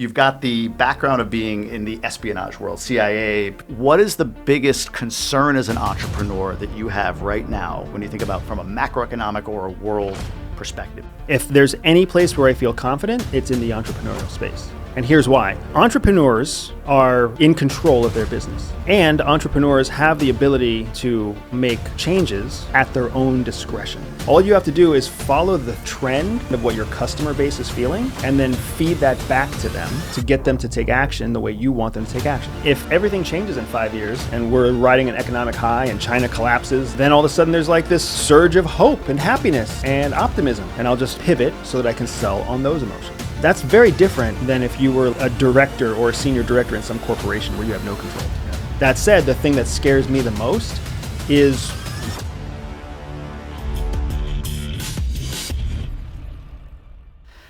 You've got the background of being in the espionage world, CIA. What is the biggest concern as an entrepreneur that you have right now when you think about from a macroeconomic or a world perspective? If there's any place where I feel confident, it's in the entrepreneurial space. And here's why. Entrepreneurs are in control of their business, and entrepreneurs have the ability to make changes at their own discretion. All you have to do is follow the trend of what your customer base is feeling and then feed that back to them to get them to take action the way you want them to take action. If everything changes in 5 years and we're riding an economic high and China collapses, then all of a sudden there's like this surge of hope and happiness and optimism, and I'll just pivot so that I can sell on those emotions. That's very different than if you were a director or a senior director in some corporation where you have no control. Yeah. That said, the thing that scares me the most is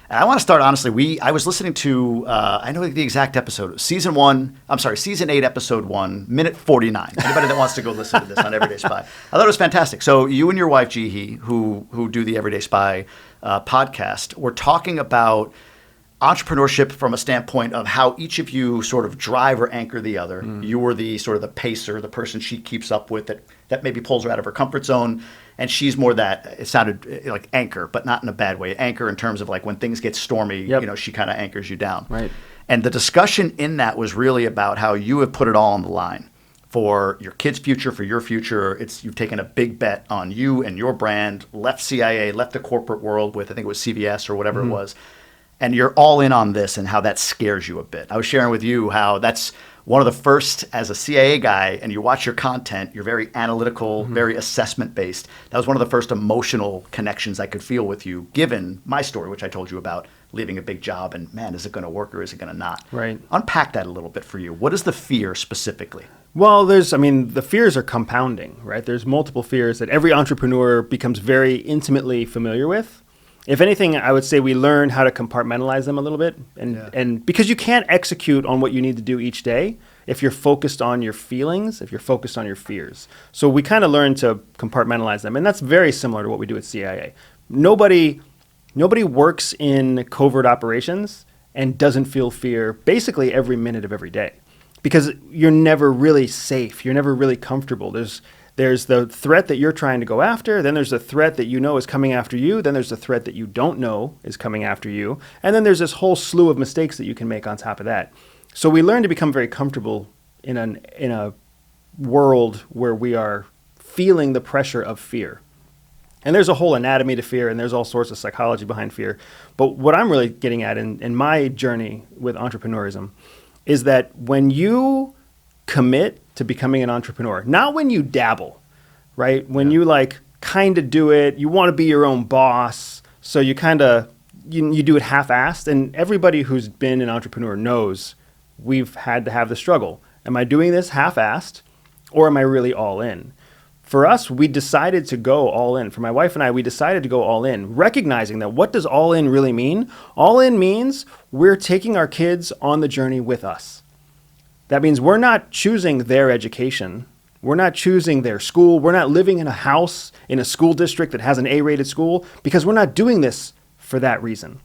And I want to start, honestly, I was listening to, I know the exact episode, season 8, episode 1, minute 49. Anybody that wants to go listen to this on Everyday Spy. I thought it was fantastic. So you and your wife, Jihi, who do the Everyday Spy podcast, were talking about entrepreneurship from a standpoint of how each of you sort of drive or anchor the other. You were the sort of the pacer, the person she keeps up with that maybe pulls her out of her comfort zone. And she's more that, it sounded like anchor, but not in a bad way. Anchor in terms of like when things get stormy, she kind of anchors you down. Right. And the discussion in that was really about how you have put it all on the line for your kids' future, for your future. You've taken a big bet on you and your brand, left CIA, left the corporate world with, I think it was CVS or whatever it was. And you're all in on this and how that scares you a bit. I was sharing with you how that's one of the first, as a CIA guy, and you watch your content, you're very analytical, very assessment-based. That was one of the first emotional connections I could feel with you, given my story, which I told you about, leaving a big job and, man, is it going to work or is it going to not? Right. Unpack that a little bit for you. What is the fear specifically? Well, the fears are compounding, right? There's multiple fears that every entrepreneur becomes very intimately familiar with. If anything, I would say we learn how to compartmentalize them a little bit. And because you can't execute on what you need to do each day if you're focused on your feelings, if you're focused on your fears. So we kind of learn to compartmentalize them. And that's very similar to what we do at CIA. Nobody works in covert operations and doesn't feel fear basically every minute of every day, because you're never really safe. You're never really comfortable. There's the threat that you're trying to go after. Then there's the threat that you know is coming after you. Then there's the threat that you don't know is coming after you. And then there's this whole slew of mistakes that you can make on top of that. So we learn to become very comfortable in a world where we are feeling the pressure of fear. And there's a whole anatomy to fear, and there's all sorts of psychology behind fear. But what I'm really getting at in my journey with entrepreneurism is that when you commit to becoming an entrepreneur, not when you dabble, right? When you kind of do it, you want to be your own boss, so you kind of you do it half-assed. And everybody who's been an entrepreneur knows we've had to have the struggle. Am I doing this half-assed, or am I really all in? For us, we decided to go all in. For my wife and I, we decided to go all in, recognizing that what does all in really mean? All in means we're taking our kids on the journey with us. That means we're not choosing their education. We're not choosing their school. We're not living in a house in a school district that has an A-rated school, because we're not doing this for that reason,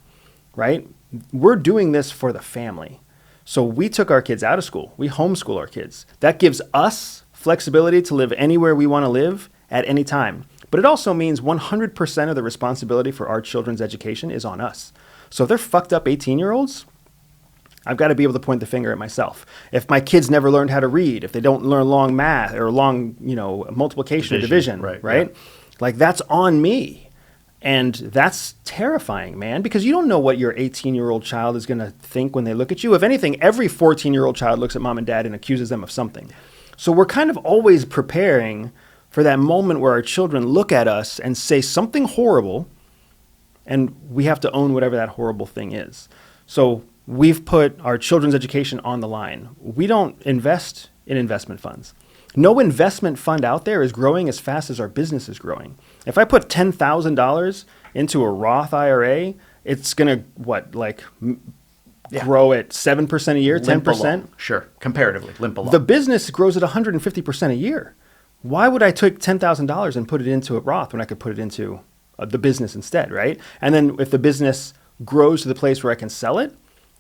right? We're doing this for the family. So we took our kids out of school. We homeschool our kids. That gives us flexibility to live anywhere we want to live at any time. But it also means 100% of the responsibility for our children's education is on us. So if they're fucked up 18-year-olds, I've got to be able to point the finger at myself. If my kids never learned how to read, if they don't learn long math or long, multiplication or division, right? Yeah. Like that's on me. And that's terrifying, man, because you don't know what your 18-year-old child is going to think when they look at you. If anything, every 14-year-old child looks at mom and dad and accuses them of something. So we're kind of always preparing for that moment where our children look at us and say something horrible, and we have to own whatever that horrible thing is. So we've put our children's education on the line. We don't invest in investment funds. No investment fund out there is growing as fast as our business is growing. If I put $10,000 into a Roth IRA, it's going to, grow at 7% a year, 10%? Sure, comparatively, limp along. The business grows at 150% a year. Why would I take $10,000 and put it into a Roth when I could put it into the business instead, right? And then if the business grows to the place where I can sell it,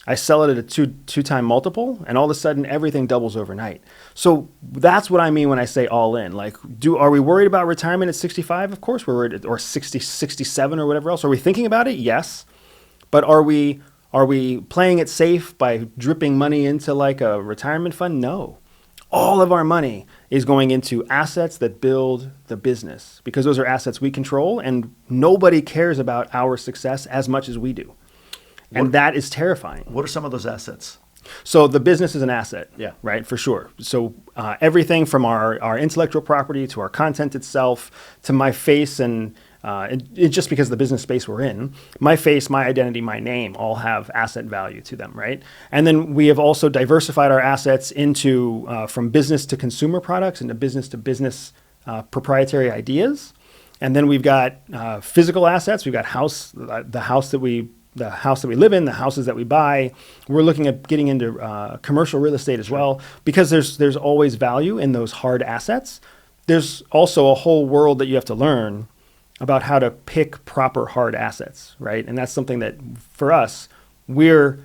I sell it at a two-time multiple, and all of a sudden everything doubles overnight. So that's what I mean when I say all in. Like, are we worried about retirement at 65? Of course we're worried, or 60, 67 or whatever else. Are we thinking about it? Yes. But are we playing it safe by dripping money into like a retirement fund? No. All of our money is going into assets that build the business, because those are assets we control, and nobody cares about our success as much as we do. And that is terrifying. What are some of those assets? So the business is an asset, Yeah. right, for sure. So everything from our intellectual property to our content itself to my face and just because of the business space we're in, my face, my identity, my name all have asset value to them, right? And then we have also diversified our assets into from business to consumer products and to business proprietary ideas. And then we've got physical assets. We've got the house that we live in, the houses that we buy. We're looking at getting into commercial real estate as well, because there's always value in those hard assets. There's also a whole world that you have to learn about how to pick proper hard assets, right? And that's something that for us, we're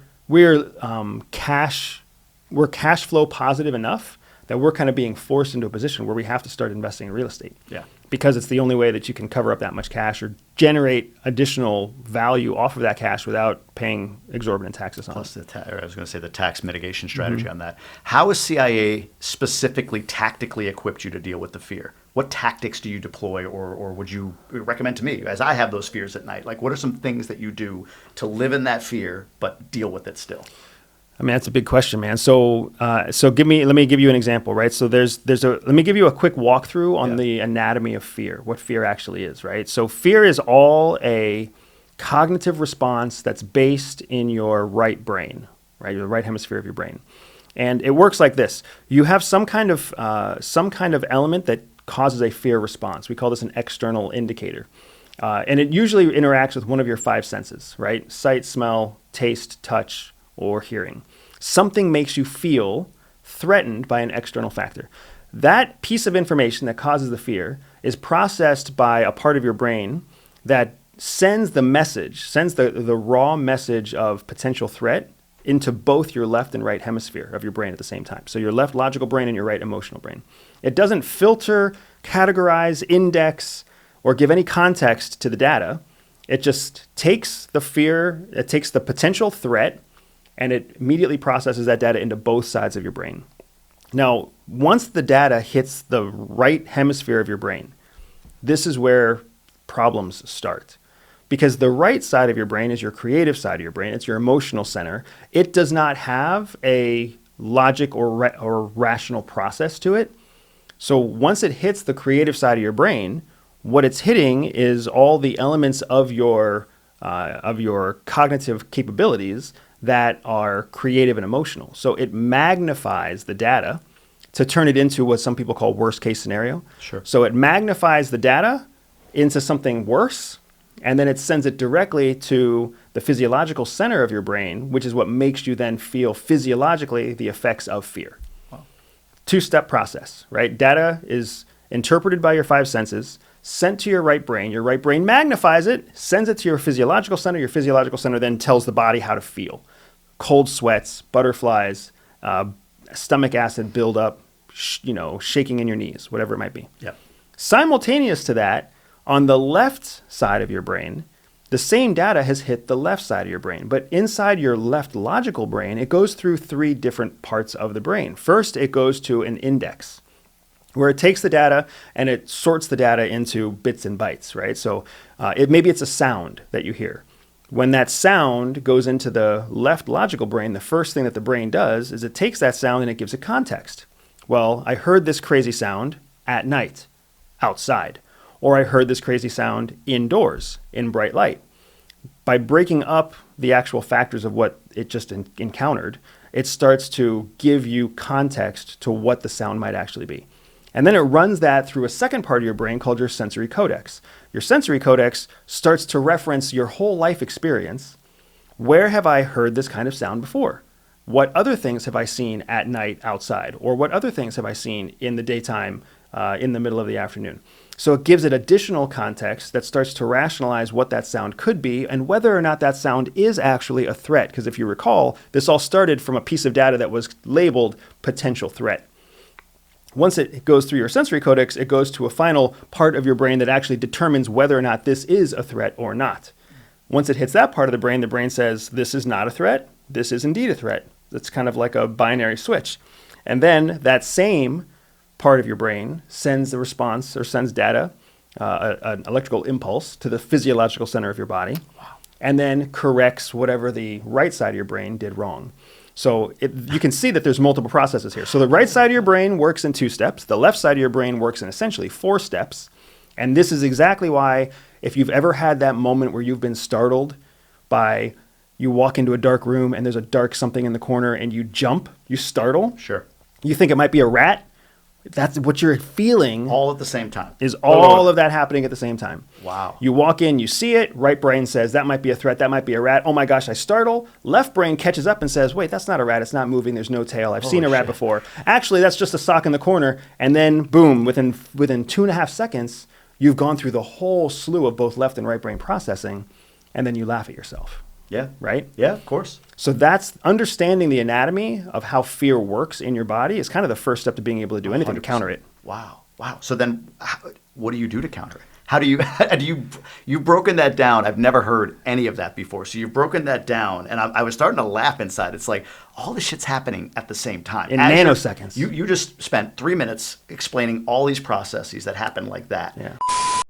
cash flow positive enough that we're kind of being forced into a position where we have to start investing in real estate. Yeah. Because it's the only way that you can cover up that much cash or generate additional value off of that cash without paying exorbitant taxes on Plus I was going to say the tax mitigation strategy on that. How has CIA specifically tactically equipped you to deal with the fear? What tactics do you deploy, or would you recommend to me, as I have those fears at night? Like, what are some things that you do to live in that fear but deal with it still? I mean, that's a big question, man. So, let me give you an example, right? So let me give you a quick walkthrough on the anatomy of fear, what fear actually is, right? So fear is all a cognitive response that's based in your right brain, right? The right hemisphere of your brain. And it works like this. You have some kind of element that causes a fear response. We call this an external indicator. And it usually interacts with one of your five senses, right? Sight, smell, taste, touch, or hearing. Something makes you feel threatened by an external factor. That piece of information that causes the fear is processed by a part of your brain that sends the raw message of potential threat into both your left and right hemisphere of your brain at the same time. So your left logical brain and your right emotional brain. It doesn't filter, categorize, index, or give any context to the data. It just takes the fear, it takes the potential threat, and it immediately processes that data into both sides of your brain. Now, once the data hits the right hemisphere of your brain, this is where problems start. Because the right side of your brain is your creative side of your brain. It's your emotional center. It does not have a logic or rational process to it. So once it hits the creative side of your brain, what it's hitting is all the elements of your cognitive capabilities that are creative and emotional. So it magnifies the data to turn it into what some people call worst case scenario. Sure. So it magnifies the data into something worse, and then it sends it directly to the physiological center of your brain, which is what makes you then feel physiologically the effects of fear. Wow. Two-step process, right? Data is interpreted by your five senses, sent to your right brain magnifies it, sends it to your physiological center then tells the body how to feel. Cold sweats, butterflies, stomach acid buildup, shaking in your knees, whatever it might be. Yep. Simultaneous to that, on the left side of your brain, the same data has hit the left side of your brain. But inside your left logical brain, it goes through three different parts of the brain. First, it goes to an index, where it takes the data and it sorts the data into bits and bytes, right? So maybe it's a sound that you hear. When that sound goes into the left logical brain, the first thing that the brain does is it takes that sound and it gives it context. Well, I heard this crazy sound at night, outside. Or I heard this crazy sound indoors, in bright light. By breaking up the actual factors of what it just encountered, it starts to give you context to what the sound might actually be. And then it runs that through a second part of your brain called your sensory codex. Your sensory codex starts to reference your whole life experience. Where have I heard this kind of sound before? What other things have I seen at night outside? Or what other things have I seen in the daytime, in the middle of the afternoon? So it gives it additional context that starts to rationalize what that sound could be and whether or not that sound is actually a threat. Because if you recall, this all started from a piece of data that was labeled potential threat. Once it goes through your sensory cortex, it goes to a final part of your brain that actually determines whether or not this is a threat or not. Once it hits that part of the brain says, this is not a threat, this is indeed a threat. It's kind of like a binary switch. And then that same part of your brain sends the response or sends data, an electrical impulse to the physiological center of your body, and then corrects whatever the right side of your brain did wrong. So you can see that there's multiple processes here. So the right side of your brain works in 2 steps. The left side of your brain works in essentially 4 steps. And this is exactly why if you've ever had that moment where you've been startled by you walk into a dark room and there's a dark something in the corner and you jump, you startle. Sure. You think it might be a rat. That's what you're feeling. All at the same time. Is all of that happening at the same time. Wow. You walk in, you see it. Right brain says, that might be a threat. That might be a rat. Oh my gosh, I startle. Left brain catches up and says, wait, that's not a rat. It's not moving. There's no tail. I've seen a rat before. Actually, that's just a sock in the corner. And then, boom, within 2.5 seconds, you've gone through the whole slew of both left and right brain processing. And then you laugh at yourself. Yeah. Right? Yeah, of course. So that's understanding the anatomy of how fear works in your body is kind of the first step to being able to do anything 100%. to counter it. Wow. So then what do you do to counter it? How do you've broken that down. I've never heard any of that before. So you've broken that down and I was starting to laugh inside. It's like all this shit's happening at the same time. In nanoseconds. You just spent 3 minutes explaining all these processes that happen like that. Yeah.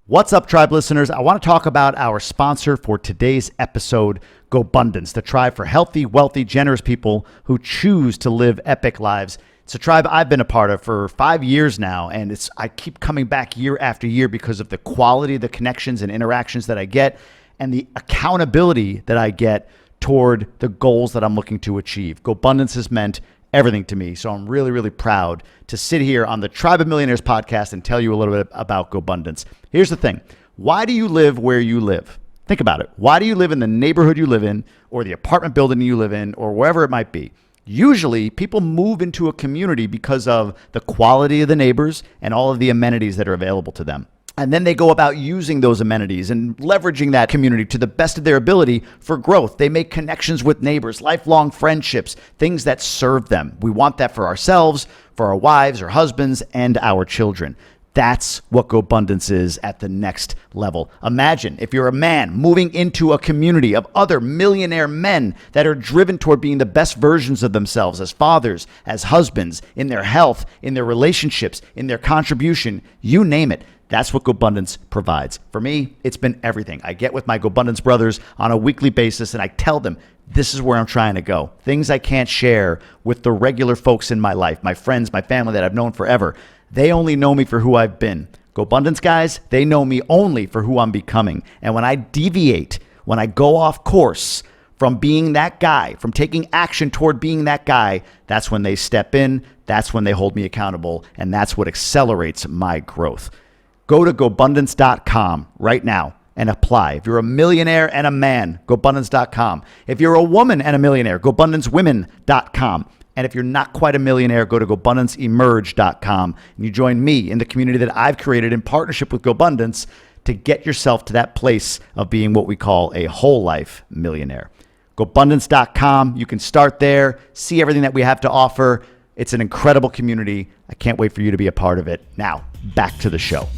What's up, Tribe listeners? I want to talk about our sponsor for today's episode, Gobundance, the tribe for healthy, wealthy, generous people who choose to live epic lives. It's a tribe I've been a part of for 5 years now, and I keep coming back year after year because of the quality of the connections and interactions that I get and the accountability that I get toward the goals that I'm looking to achieve. Gobundance has meant everything to me, so I'm really, really proud to sit here on the Tribe of Millionaires podcast and tell you a little bit about Gobundance. Here's the thing. Why do you live where you live? Think about it. Why do you live in the neighborhood you live in or the apartment building you live in or wherever it might be? Usually, people move into a community because of the quality of the neighbors and all of the amenities that are available to them. And then they go about using those amenities and leveraging that community to the best of their ability for growth. They make connections with neighbors, lifelong friendships, things that serve them. We want that for ourselves, for our wives or husbands, and our children. That's what Gobundance is at the next level. Imagine if you're a man moving into a community of other millionaire men that are driven toward being the best versions of themselves as fathers, as husbands, in their health, in their relationships, in their contribution, you name it. That's what Gobundance provides. For me, it's been everything. I get with my Gobundance brothers on a weekly basis and I tell them, this is where I'm trying to go. Things I can't share with the regular folks in my life, my friends, my family that I've known forever. They only know me for who I've been. Gobundance guys, they know me only for who I'm becoming. And when I deviate, when I go off course from being that guy, from taking action toward being that guy, that's when they step in, that's when they hold me accountable, and that's what accelerates my growth. Go to Gobundance.com right now and apply. If you're a millionaire and a man, Gobundance.com. If you're a woman and a millionaire, GobundanceWomen.com. And if you're not quite a millionaire, go to GobundanceEmerge.com and you join me in the community that I've created in partnership with Gobundance to get yourself to that place of being what we call a whole life millionaire. Gobundance.com. You can start there, see everything that we have to offer. It's an incredible community. I can't wait for you to be a part of it. Now, back to the show.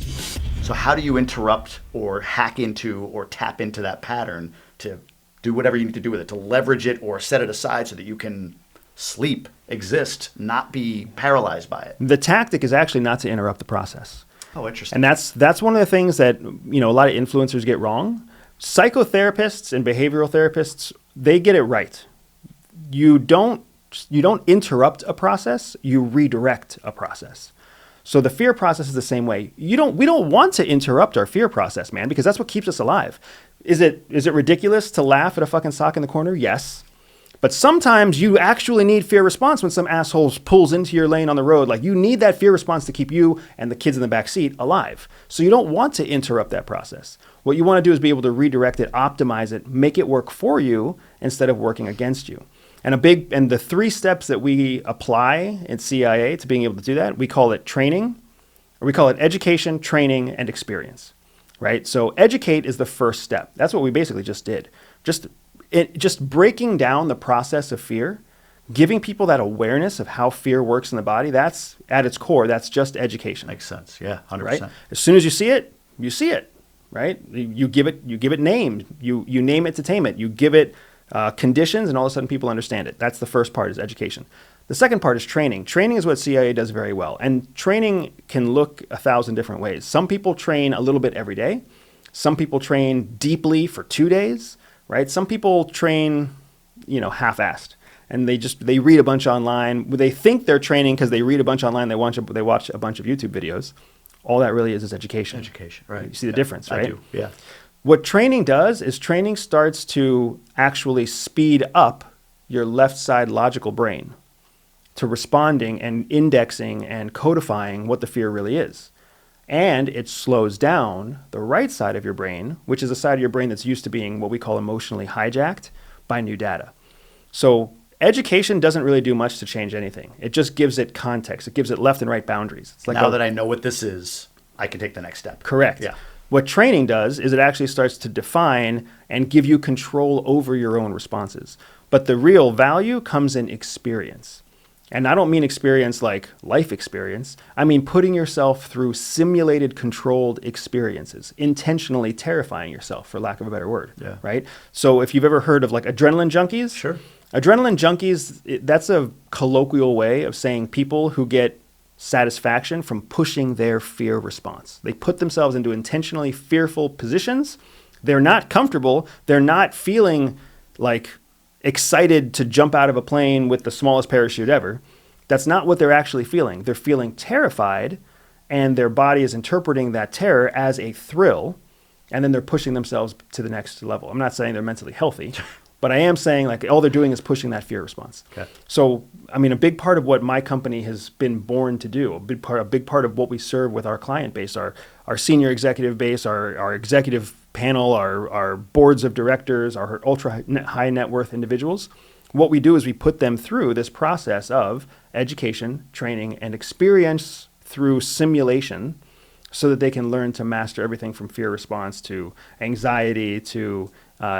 So how do you interrupt or hack into or tap into that pattern to do whatever you need to do with it, to leverage it or set it aside so that you can sleep, exist, not be paralyzed by it? The tactic is actually not to interrupt the process. Oh, interesting. And that's one of the things that a lot of influencers get wrong. Psychotherapists and behavioral therapists, they get it right. You don't interrupt a process, you redirect a process. So the fear process is the same way. We don't want to interrupt our fear process, man, because that's what keeps us alive. Is it ridiculous to laugh at a fucking sock in the corner? Yes. But sometimes you actually need fear response when some asshole pulls into your lane on the road. Like, you need that fear response to keep you and the kids in the back seat alive. So you don't want to interrupt that process. What you want to do is be able to redirect it, optimize it, make it work for you instead of working against you. And the 3 steps that we apply in CIA to being able to do that, we call it training, or we call it education, training, and experience, right? So educate is the first step. That's what we basically just did. Just breaking down the process of fear, giving people that awareness of how fear works in the body. That's at its core. That's just education. Makes sense. Yeah, 100%. Right? As soon as you see it, right? You give it names. You name it to tame it. You give it conditions, and all of a sudden people understand it. That's the first part, is education. The second part is training. Training is what CIA does very well. And training can look 1,000 different ways. Some people train a little bit every day. Some people train deeply for 2 days, right? Some people train, half-assed. And they read a bunch online. They think they're training because they read a bunch online. They watch a bunch of YouTube videos. All that really is education. Education, right. You see the difference, right? I do, yeah. What training does is training starts to actually speed up your left side logical brain to responding and indexing and codifying what the fear really is. And it slows down the right side of your brain, which is a side of your brain that's used to being what we call emotionally hijacked by new data. So education doesn't really do much to change anything. It just gives it context. It gives it left and right boundaries. It's like now that I know what this is, I can take the next step. Correct. Yeah. What training does is it actually starts to define and give you control over your own responses. But the real value comes in experience. And I don't mean experience like life experience. I mean putting yourself through simulated, controlled experiences, intentionally terrifying yourself, for lack of a better word. Yeah. Right? So if you've ever heard of like adrenaline junkies. Sure. Adrenaline junkies, that's a colloquial way of saying people who get satisfaction from pushing their fear response. They put themselves into intentionally fearful positions. They're not comfortable. They're not feeling like excited to jump out of a plane with the smallest parachute ever. That's not what they're actually feeling. They're feeling terrified, and their body is interpreting that terror as a thrill, and then they're pushing themselves to the next level. I'm not saying they're mentally healthy, but I am saying like all they're doing is pushing that fear response. Okay. So, I mean, a big part of what my company has been born to do, a big part of what we serve with our client base, our senior executive base, our executive panel, our boards of directors, our ultra high net worth individuals. What we do is we put them through this process of education, training, and experience through simulation so that they can learn to master everything from fear response to anxiety to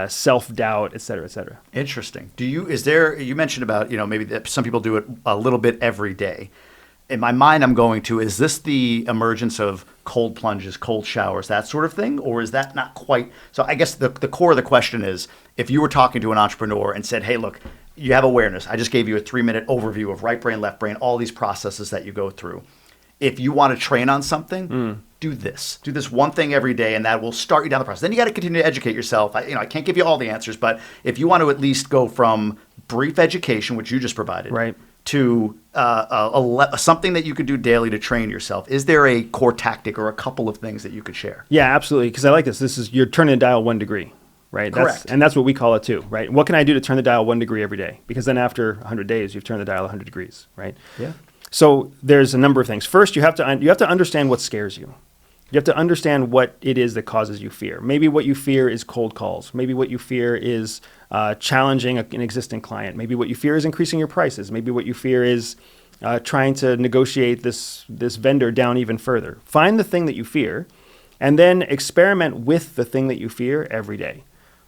self-doubt, et cetera, et cetera. Interesting. You mentioned about, maybe that some people do it a little bit every day. In my mind, I'm going to, is this the emergence of cold plunges, cold showers, that sort of thing? Or is that not quite? So I guess the core of the question is, if you were talking to an entrepreneur and said, hey, look, you have awareness. I just gave you a 3-minute overview of right brain, left brain, all these processes that you go through. If you want to train on something, do this. Do this one thing every day, and that will start you down the process. Then you got to continue to educate yourself. I can't give you all the answers, but if you want to at least go from brief education, which you just provided, right, to something that you could do daily to train yourself, is there a core tactic or a couple of things that you could share? Yeah, absolutely. Because I like this. This is you're turning the dial 1 degree, right? Correct. And that's what we call it too, right? What can I do to turn the dial 1 degree every day? Because then after 100 days, you've turned the dial 100 degrees, right? Yeah. So there's a number of things. First, you have to understand what scares you. You have to understand what it is that causes you fear. Maybe what you fear is cold calls. Maybe what you fear is challenging an existing client. Maybe what you fear is increasing your prices. Maybe what you fear is trying to negotiate this vendor down even further. Find the thing that you fear, and then experiment with the thing that you fear every day,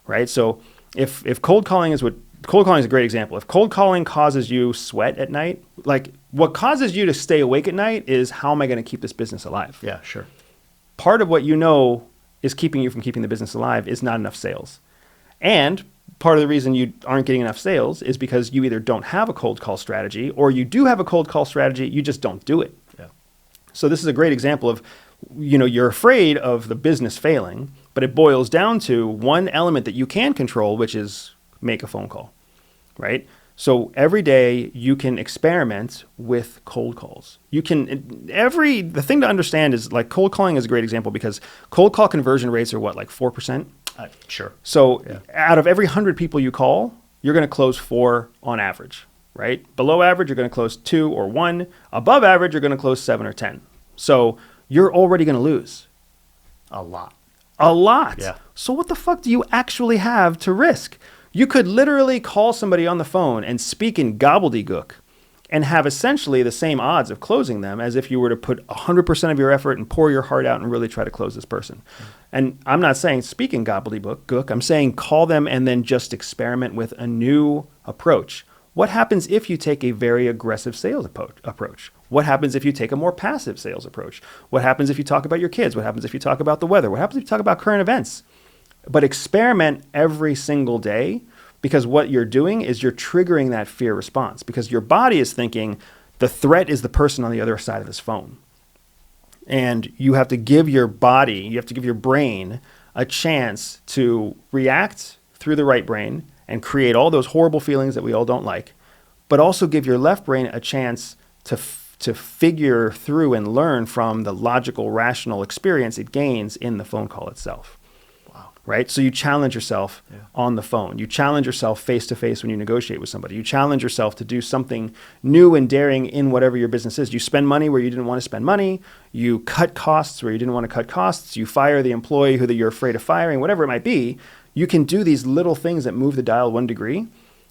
right? So if cold calling is a great example. If cold calling causes you sweat at night, like what causes you to stay awake at night is, how am I going to keep this business alive? Yeah, sure. Part of what you know is keeping you from keeping the business alive is not enough sales. And part of the reason you aren't getting enough sales is because you either don't have a cold call strategy, or you do have a cold call strategy, you just don't do it. Yeah. So this is a great example of, you're afraid of the business failing, but it boils down to one element that you can control, which is make a phone call, right? So every day you can experiment with cold calls. The thing to understand is, like, cold calling is a great example because cold call conversion rates are what, like 4%? Sure. So out of every 100 people you call, you're going to close 4 on average, right? Below average, you're going to close 2 or 1. Above average, you're going to close 7 or 10. So you're already going to lose. A lot. Yeah. So what the fuck do you actually have to risk? You could literally call somebody on the phone and speak in gobbledygook and have essentially the same odds of closing them as if you were to put 100% of your effort and pour your heart out and really try to close this person. And I'm not saying speaking gobbledygook. I'm saying call them and then just experiment with a new approach. What happens if you take a very aggressive sales approach? What happens if you take a more passive sales approach? What happens if you talk about your kids? What happens if you talk about the weather? What happens if you talk about current events? But experiment every single day, because what you're doing is you're triggering that fear response, because your body is thinking the threat is the person on the other side of this phone. And you have to give your body, you have to give your brain a chance to react through the right brain and create all those horrible feelings that we all don't like, but also give your left brain a chance to figure through and learn from the logical, rational experience it gains in the phone call itself. Right? So you challenge yourself on the phone. You challenge yourself face to face when you negotiate with somebody. You challenge yourself to do something new and daring in whatever your business is. You spend money where you didn't want to spend money. You cut costs where you didn't want to cut costs. You fire the employee who you're afraid of firing, whatever it might be. You can do these little things that move the dial 1 degree.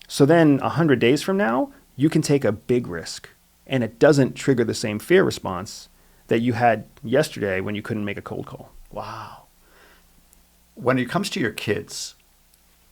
So then 100 days from now, you can take a big risk and it doesn't trigger the same fear response that you had yesterday when you couldn't make a cold call. Wow. When it comes to your kids,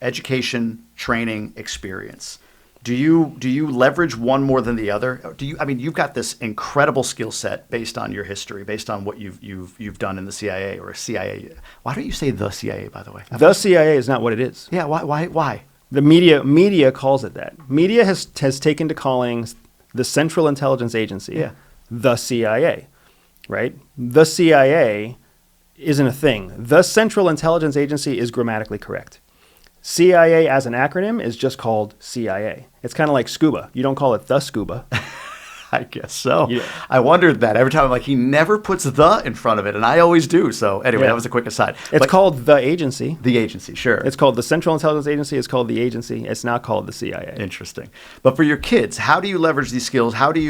education, training, experience, do you leverage one more than the other? You've got this incredible skill set based on your history, based on what you've done in the CIA or CIA. Why don't you say the CIA, by the way? The CIA is not what it is. Yeah, why? The media calls it that. Media has taken to calling the Central Intelligence Agency the CIA, right? The CIA isn't a thing. The Central Intelligence Agency is grammatically correct. CIA as an acronym is just called CIA. It's kind of like scuba. You don't call it the scuba. I guess so. Yeah. I wondered that every time. I'm like, he never puts the in front of it, and I always do. So anyway, that was a quick aside. It's called the agency. The agency, sure. It's called the Central Intelligence Agency. It's called the agency. It's not called the CIA. Interesting. But for your kids, how do you leverage these skills? What do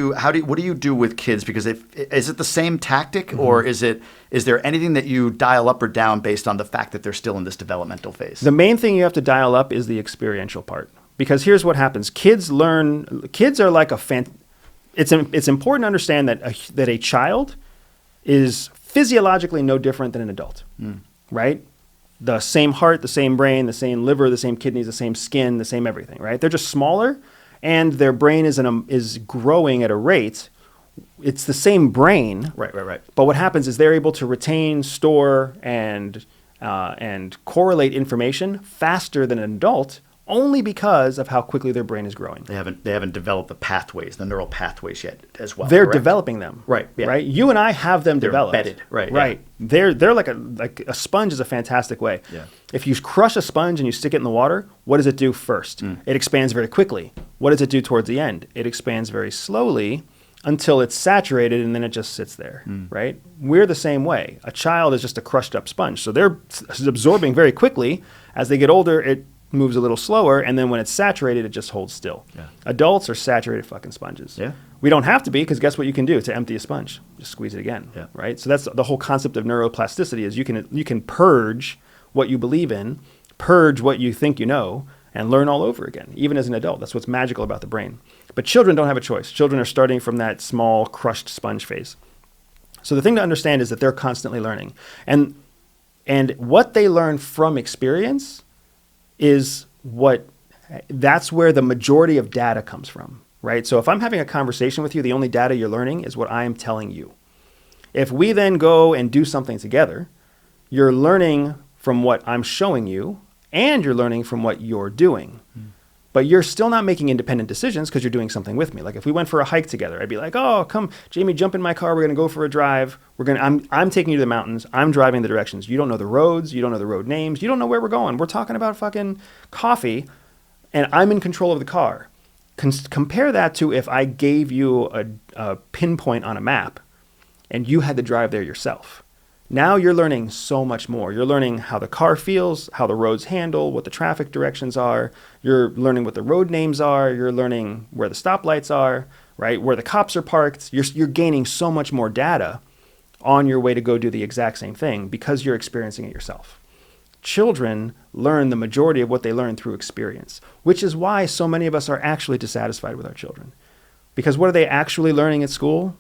you do with kids? Because is it the same tactic, or is there anything that you dial up or down based on the fact that they're still in this developmental phase? The main thing you have to dial up is the experiential part. Because here's what happens. Kids are like it's important to understand that a child is physiologically no different than an adult, right? The same heart, the same brain, the same liver, the same kidneys, the same skin, the same everything, right? They're just smaller, and their brain is growing at a rate. It's the same brain, right. But what happens is they're able to retain, store, and correlate information faster than an adult, only because of how quickly their brain is growing. They haven't developed the neural pathways yet as well. They're correct? Developing them. Right. Yeah. Right. You and I have them developed. Embedded. Right. Right. Yeah. They're like a sponge is a fantastic way. Yeah. If you crush a sponge and you stick it in the water, what does it do first? It expands very quickly. What does it do towards the end? It expands very slowly until it's saturated, and then it just sits there. Right. We're the same way. A child is just a crushed up sponge. So they're absorbing very quickly. As they get older, it moves a little slower, and then when it's saturated, it just holds still. Yeah. Adults are saturated fucking sponges. Yeah. We don't have to be, because guess what you can do to empty a sponge? Just squeeze it again. Yeah. Right? So that's the whole concept of neuroplasticity, is you can purge what you believe in, purge what you think you know, and learn all over again, even as an adult. That's what's magical about the brain. But children don't have a choice. Children are starting from that small, crushed sponge phase. So the thing to understand is that they're constantly learning. And what they learn from experience that's where the majority of data comes from, right? So if I'm having a conversation with you, the only data you're learning is what I'm telling you. If we then go and do something together, you're learning from what I'm showing you, and you're learning from what you're doing. But you're still not making independent decisions because you're doing something with me. Like if we went for a hike together, I'd be like, "Oh, come, Jamie, jump in my car. We're going to go for a drive. I'm taking you to the mountains. I'm driving the directions. You don't know the roads. You don't know the road names. You don't know where we're going. We're talking about fucking coffee, and I'm in control of the car." Compare that to if I gave you a pinpoint on a map and you had to drive there yourself. Now you're learning so much more. You're learning how the car feels, how the roads handle, what the traffic directions are. You're learning what the road names are. You're learning where the stoplights are, right? Where the cops are parked. You're gaining so much more data on your way to go do the exact same thing because you're experiencing it yourself. Children learn the majority of what they learn through experience, which is why so many of us are actually dissatisfied with our children. Because what are they actually learning at school?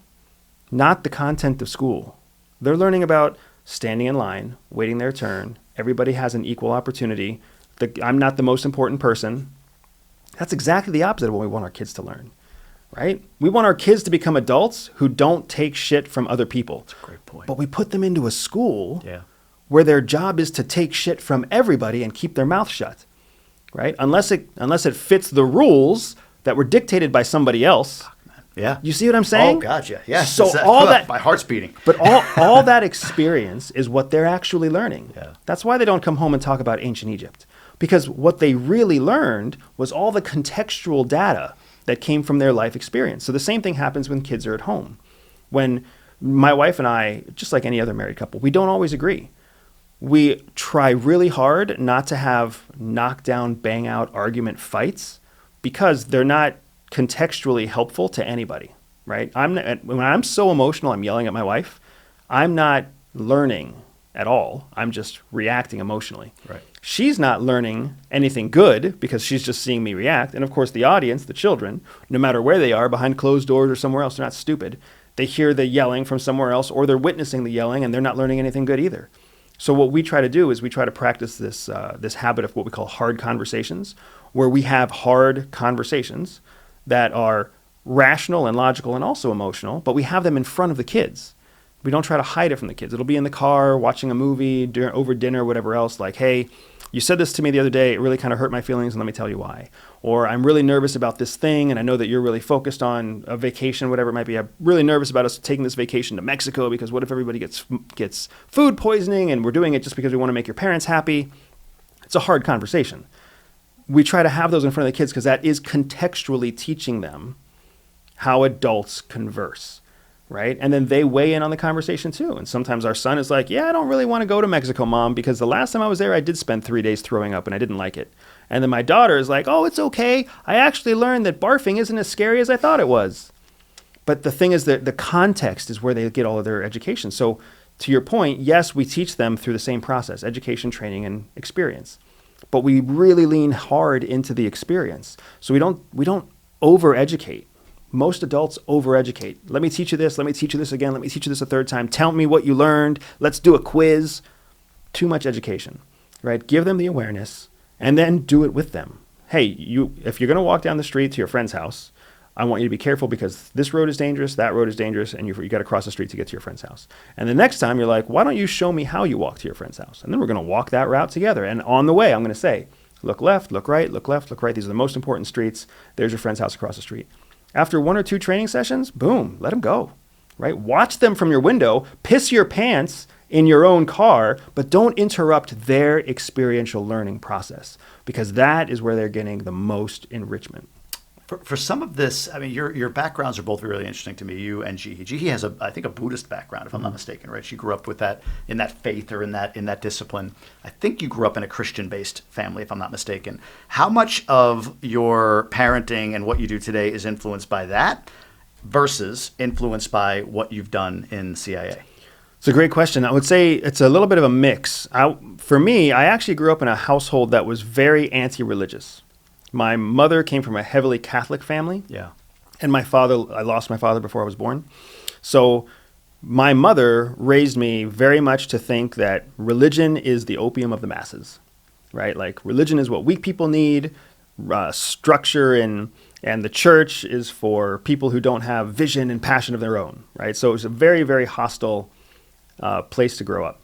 Not the content of school. They're learning about standing in line, waiting their turn. Everybody has an equal opportunity. I'm not the most important person. That's exactly the opposite of what we want our kids to learn, right? We want our kids to become adults who don't take shit from other people. That's a great point. But we put them into a school Yeah. where their job is to take shit from everybody and keep their mouth shut, right? Unless it fits the rules that were dictated by somebody else. Yeah. You see what I'm saying? Oh, gotcha. Yes. So all that, my heart's beating. but all that experience is what they're actually learning. Yeah. That's why they don't come home and talk about ancient Egypt. Because what they really learned was all the contextual data that came from their life experience. So the same thing happens when kids are at home. When my wife and I, just like any other married couple, we don't always agree. We try really hard not to have knockdown, bang out argument fights because they're not contextually helpful to anybody, right? When I'm so emotional, I'm yelling at my wife. I'm not learning at all. I'm just reacting emotionally. Right. She's not learning anything good because she's just seeing me react. And of course, the audience, the children, no matter where they are, behind closed doors or somewhere else, they're not stupid. They hear the yelling from somewhere else, or they're witnessing the yelling, and they're not learning anything good either. So what we try to do is we try to practice this habit of what we call hard conversations, where we have hard conversations that are rational and logical and also emotional, but we have them in front of the kids. We don't try to hide it from the kids. It'll be in the car, watching a movie, over dinner, whatever else, like, hey, you said this to me the other day, it really kind of hurt my feelings, and let me tell you why. Or I'm really nervous about this thing, and I know that you're really focused on a vacation, whatever it might be. I'm really nervous about us taking this vacation to Mexico, because what if everybody gets food poisoning, and we're doing it just because we want to make your parents happy? It's a hard conversation. We try to have those in front of the kids because that is contextually teaching them how adults converse, right? And then they weigh in on the conversation too. And sometimes our son is like, yeah, I don't really want to go to Mexico, Mom, because the last time I was there, I did spend 3 days throwing up and I didn't like it. And then my daughter is like, oh, it's okay. I actually learned that barfing isn't as scary as I thought it was. But the thing is that the context is where they get all of their education. So to your point, yes, we teach them through the same process, education, training, and experience. But we really lean hard into the experience. So we don't over-educate. Most adults over-educate. Let me teach you this. Let me teach you this again. Let me teach you this a third time. Tell me what you learned. Let's do a quiz. Too much education, right? Give them the awareness and then do it with them. Hey, if you're going to walk down the street to your friend's house, I want you to be careful because this road is dangerous, that road is dangerous, and you got to cross the street to get to your friend's house. And the next time you're like, why don't you show me how you walk to your friend's house? And then we're going to walk that route together. And on the way, I'm going to say, look left, look right, look left, look right. These are the most important streets. There's your friend's house across the street. After 1 or 2 training sessions, boom, let them go, right? Watch them from your window, piss your pants in your own car, but don't interrupt their experiential learning process because that is where they're getting the most enrichment. For some of this, I mean, your backgrounds are both really interesting to me. You and Jihi. Jihi has I think a Buddhist background, if I'm not mistaken, right? She grew up with that in that faith or in that discipline. I think you grew up in a Christian-based family, if I'm not mistaken. How much of your parenting and what you do today is influenced by that versus influenced by what you've done in CIA? It's a great question. I would say it's a little bit of a mix. For me, I actually grew up in a household that was very anti-religious. My mother came from a heavily Catholic family. Yeah. And I lost my father before I was born. So my mother raised me very much to think that religion is the opium of the masses, right? Like religion is what weak people need, structure and the church is for people who don't have vision and passion of their own, right? So it was a very, very hostile place to grow up.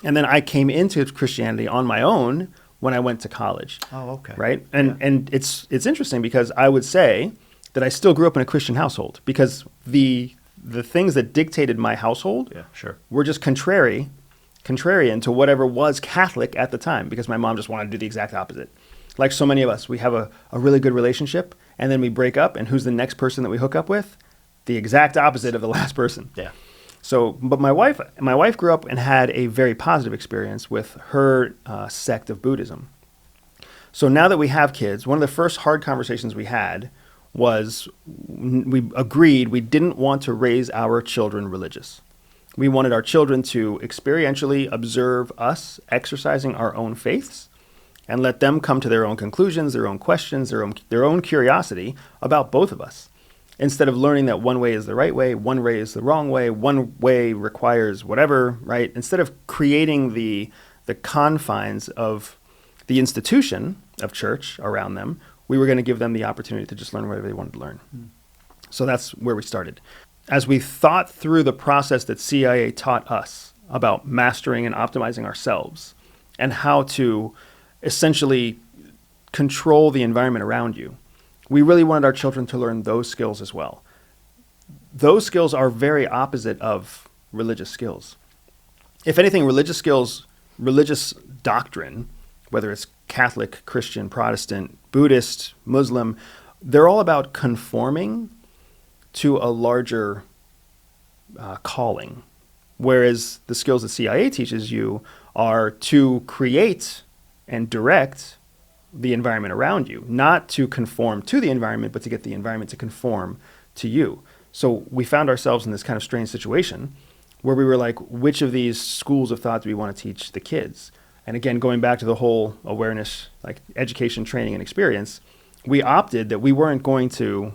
And then I came into Christianity on my own when I went to college. Oh, okay. Right? And it's interesting because I would say that I still grew up in a Christian household because the things that dictated my household were just contrarian to whatever was Catholic at the time because my mom just wanted to do the exact opposite. Like so many of us, we have a really good relationship and then we break up and who's the next person that we hook up with? The exact opposite of the last person. Yeah. So, but my wife grew up and had a very positive experience with her sect of Buddhism. So now that we have kids, one of the first hard conversations we had was we agreed we didn't want to raise our children religious. We wanted our children to experientially observe us exercising our own faiths and let them come to their own conclusions, their own questions, their own curiosity about both of us. instead of learning that one way is the right way, one way is the wrong way, one way requires whatever, right? Instead of creating the confines of the institution of church around them, we were going to give them the opportunity to just learn whatever they wanted to learn. So that's where we started. As we thought through the process that CIA taught us about mastering and optimizing ourselves and how to essentially control the environment around you, we really wanted our children to learn those skills as well. Those skills are very opposite of religious skills. If anything, religious skills, religious doctrine, whether it's Catholic, Christian, Protestant, Buddhist, Muslim, they're all about conforming to a larger calling. Whereas the skills that CIA teaches you are to create and direct the environment around you, not to conform to the environment, but to get the environment to conform to you. So we found ourselves in this kind of strange situation where we were like, which of these schools of thought do we want to teach the kids? And again, going back to the whole awareness, like education, training, and experience, we opted that we weren't going to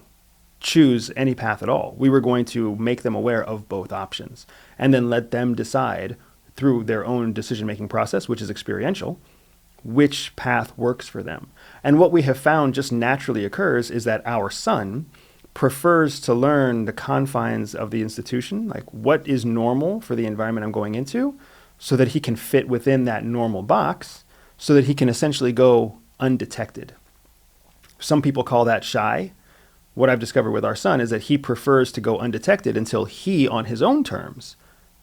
choose any path at all. We were going to make them aware of both options and then let them decide through their own decision-making process, which is experiential, which path works for them. And what we have found just naturally occurs is that our son prefers to learn the confines of the institution, like what is normal for the environment I'm going into, so that he can fit within that normal box, so that he can essentially go undetected. Some people call that shy. What I've discovered with our son is that he prefers to go undetected until he, on his own terms,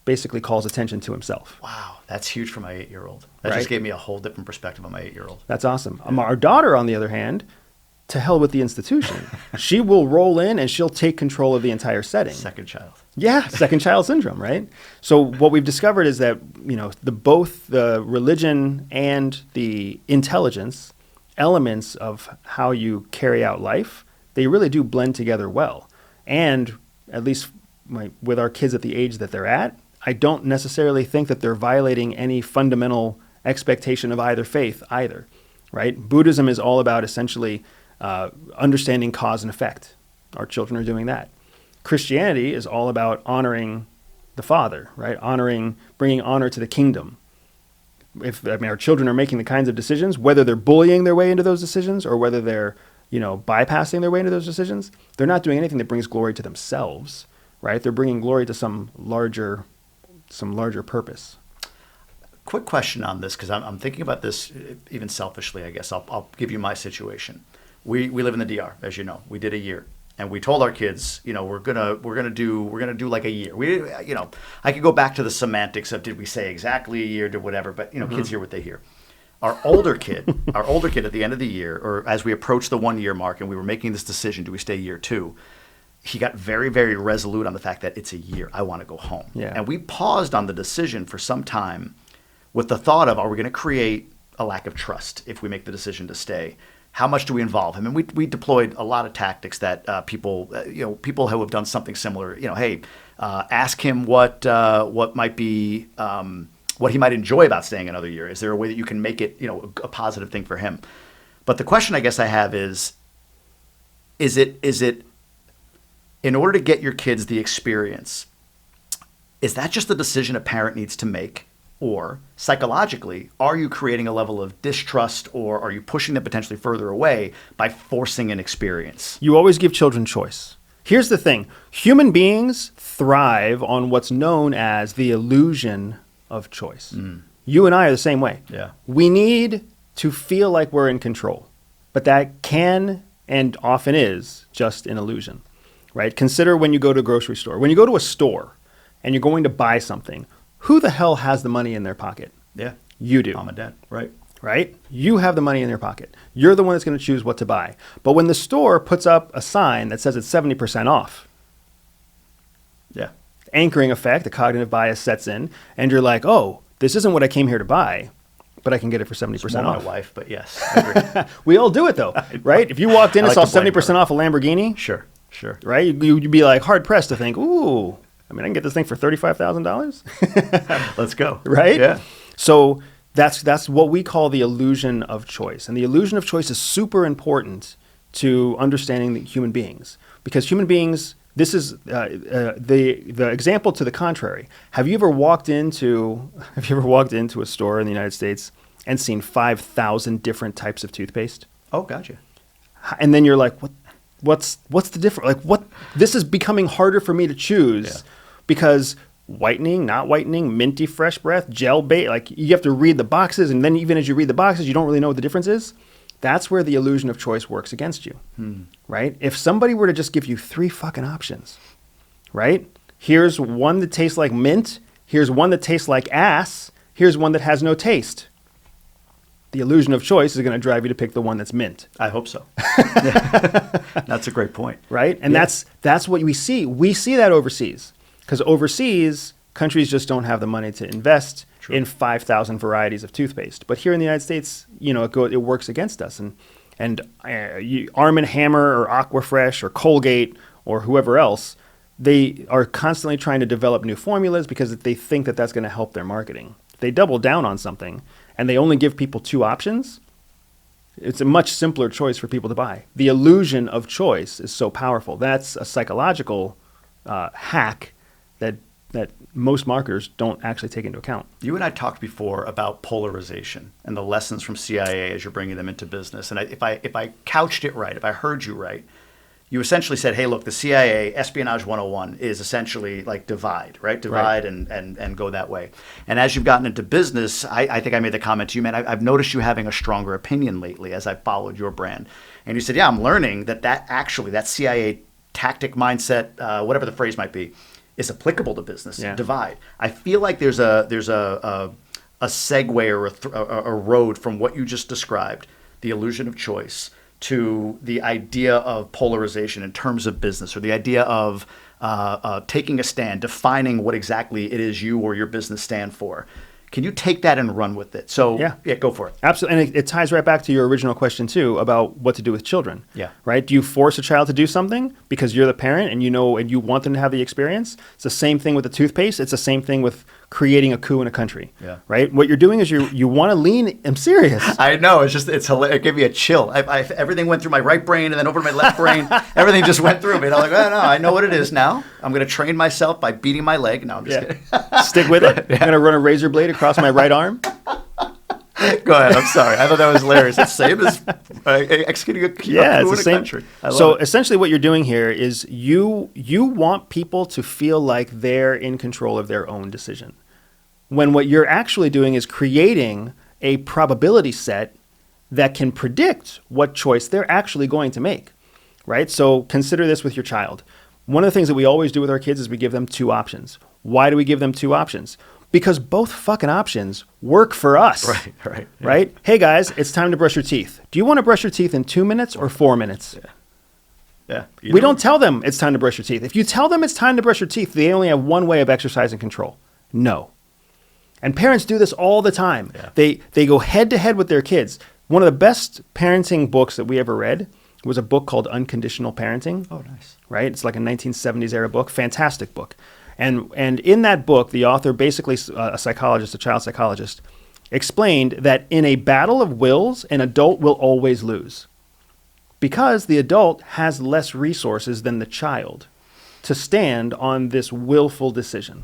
basically calls attention to himself. Wow, that's huge for my 8-year-old. That Right? just gave me a whole different perspective on my 8-year-old. That's awesome. Our daughter, on the other hand, to hell with the institution. She will roll in and she'll take control of the entire setting. Second child. Yeah, second child syndrome, right? So what we've discovered is that, both the religion and the intelligence elements of how you carry out life, they really do blend together well. And at least with our kids at the age that they're at, I don't necessarily think that they're violating any fundamental expectation of either faith either, right? Buddhism is all about essentially understanding cause and effect. Our children are doing that. Christianity is all about honoring the Father, right? Bringing honor to the kingdom. Our children are making the kinds of decisions, whether they're bullying their way into those decisions or whether they're, bypassing their way into those decisions, they're not doing anything that brings glory to themselves, right? They're bringing glory to some larger purpose. Quick question on this, because I'm thinking about this even selfishly, I guess. I'll give you my situation. We live in the DR, as you know. We did a year. And we told our kids, we're gonna do like a year. I could go back to the semantics of did we say exactly a year, did whatever, but kids hear what they hear. Our older kid at the end of the year, or as we approached the 1 year mark and we were making this decision, do we stay year 2? He got very, very resolute on the fact that it's a year. I want to go home. Yeah. And we paused on the decision for some time with the thought of, are we going to create a lack of trust if we make the decision to stay? How much do we involve him? And we deployed a lot of tactics that people who have done something similar, ask him what might be, what he might enjoy about staying another year. Is there a way that you can make it, a positive thing for him? But the question I guess I have is it in order to get your kids the experience, is that just a decision a parent needs to make? Or psychologically, are you creating a level of distrust, or are you pushing them potentially further away by forcing an experience? You always give children choice. Here's the thing. Human beings thrive on what's known as the illusion of choice. You and I are the same way. Yeah. We need to feel like we're in control, but that can and often is just an illusion, right? Consider when you go to a grocery store. When you go to a store and you're going to buy something, who the hell has the money in their pocket? Yeah. You do. Mom and dad. Right. Right? You have the money in your pocket. You're the one that's going to choose what to buy. But when the store puts up a sign that says it's 70% off, Yeah. anchoring effect, the cognitive bias sets in, and you're like, oh, this isn't what I came here to buy, but I can get it for 70% It's more off. my wife, but yes, I agree. We all do it though, right? If you walked in I and like saw to blame 70% off a Lamborghini, Sure. right? You'd be like hard pressed to think, ooh, I can get this thing for $35,000. Let's go. Right? Yeah. So that's what we call the illusion of choice. And the illusion of choice is super important to understanding the human beings. because human beings, this is the example to the contrary. Have you ever walked into a store in the United States and seen 5,000 different types of toothpaste? Oh, gotcha. And then you're like, what's the difference? Like, what? This is becoming harder for me to choose because whitening, not whitening, minty fresh breath, gel bait. Like, you have to read the boxes, and then even as you read the boxes, you don't really know what the difference is. That's where the illusion of choice works against you, right? If somebody were to just give you 3 fucking options, right? Here's one that tastes like mint. Here's one that tastes like ass. Here's one that has no taste. The illusion of choice is going to drive you to pick the one that's mint. I hope so. That's a great point. Right? And that's what we see. We see that overseas. Because overseas, countries just don't have the money to invest in 5,000 varieties of toothpaste. But here in the United States, it works against us. And Arm & Hammer or Aquafresh or Colgate or whoever else, they are constantly trying to develop new formulas because they think that that's going to help their marketing. If they double down on something and they only give people 2 options, it's a much simpler choice for people to buy. The illusion of choice is so powerful. That's a psychological hack that most marketers don't actually take into account. You and I talked before about polarization and the lessons from CIA as you're bringing them into business. And if I couched it right, if I heard you right, you essentially said, hey, look, the CIA, Espionage 101 is essentially like divide, right? Divide and go that way. And as you've gotten into business, I think I made the comment to you, man, I've noticed you having a stronger opinion lately as I followed your brand. And you said, yeah, I'm learning that CIA tactic mindset, whatever the phrase might be, is applicable to business. Yeah. Divide. I feel like there's a segue or a road from what you just described, the illusion of choice, to the idea of polarization in terms of business, or the idea of taking a stand, defining what exactly it is you or your business stand for. Can you take that and run with it? So yeah, go for it. Absolutely. And it ties right back to your original question too about what to do with children. Yeah. Right? Do you force a child to do something because you're the parent and you want them to have the experience? It's the same thing with the toothpaste. It's the same thing with creating a coup in a country. Yeah. Right? What you're doing is you want to lean. I'm serious. I know. It's hilarious. It gave me a chill. Everything went through my right brain and then over to my left brain. Everything just went through me. And I'm like, oh no, I know what it is now. I'm going to train myself by beating my leg. No, I'm just kidding. Stick with it. I'm going to run a razor blade across my right arm. Go ahead. I'm sorry. I thought that was hilarious. It's the same as executing a coup in a country. So essentially what you're doing here is you want people to feel like they're in control of their own decision. When what you're actually doing is creating a probability set that can predict what choice they're actually going to make, right? So consider this with your child. One of the things that we always do with our kids is we give them 2 options. Why do we give them 2 options? Because both fucking options work for us. Right. Yeah. Right? Hey guys, it's time to brush your teeth. Do you want to brush your teeth in 2 minutes or 4 minutes? Yeah. We don't tell them it's time to brush your teeth. If you tell them it's time to brush your teeth, they only have one way of exercising control. No. And parents do this all the time. Yeah. They go head to head with their kids. One of the best parenting books that we ever read was a book called Unconditional Parenting. Oh, nice. Right? It's like a 1970s era book. Fantastic book. And in that book, the author, basically a child psychologist, explained that in a battle of wills, an adult will always lose because the adult has less resources than the child to stand on this willful decision.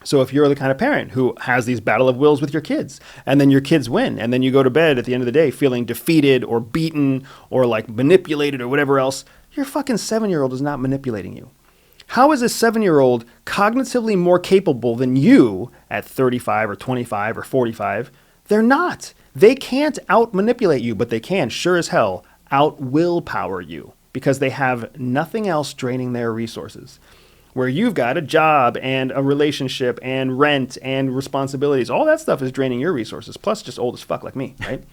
So if you're the kind of parent who has these battle of wills with your kids, and then your kids win, and then you go to bed at the end of the day feeling defeated or beaten or like manipulated or whatever else, your fucking 7-year-old is not manipulating you. How is a 7-year-old cognitively more capable than you at 35 or 25 or 45? They're not. They can't out-manipulate you, but they can, sure as hell, out-willpower you because they have nothing else draining their resources. Where you've got a job and a relationship and rent and responsibilities, all that stuff is draining your resources, plus just old as fuck like me, right?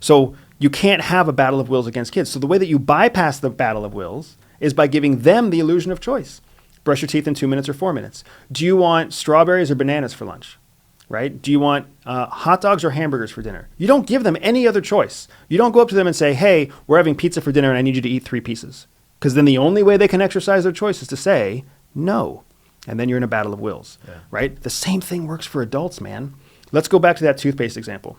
So you can't have a battle of wills against kids. So the way that you bypass the battle of wills is by giving them the illusion of choice. Brush your teeth in 2 minutes or 4 minutes. Do you want strawberries or bananas for lunch? Right? Do you want hot dogs or hamburgers for dinner? You don't give them any other choice. You don't go up to them and say, hey, we're having pizza for dinner and I need you to eat 3 pieces. Because then the only way they can exercise their choice is to say no. And then you're in a battle of wills. Right? The same thing works for adults, man. Let's go back to that toothpaste example.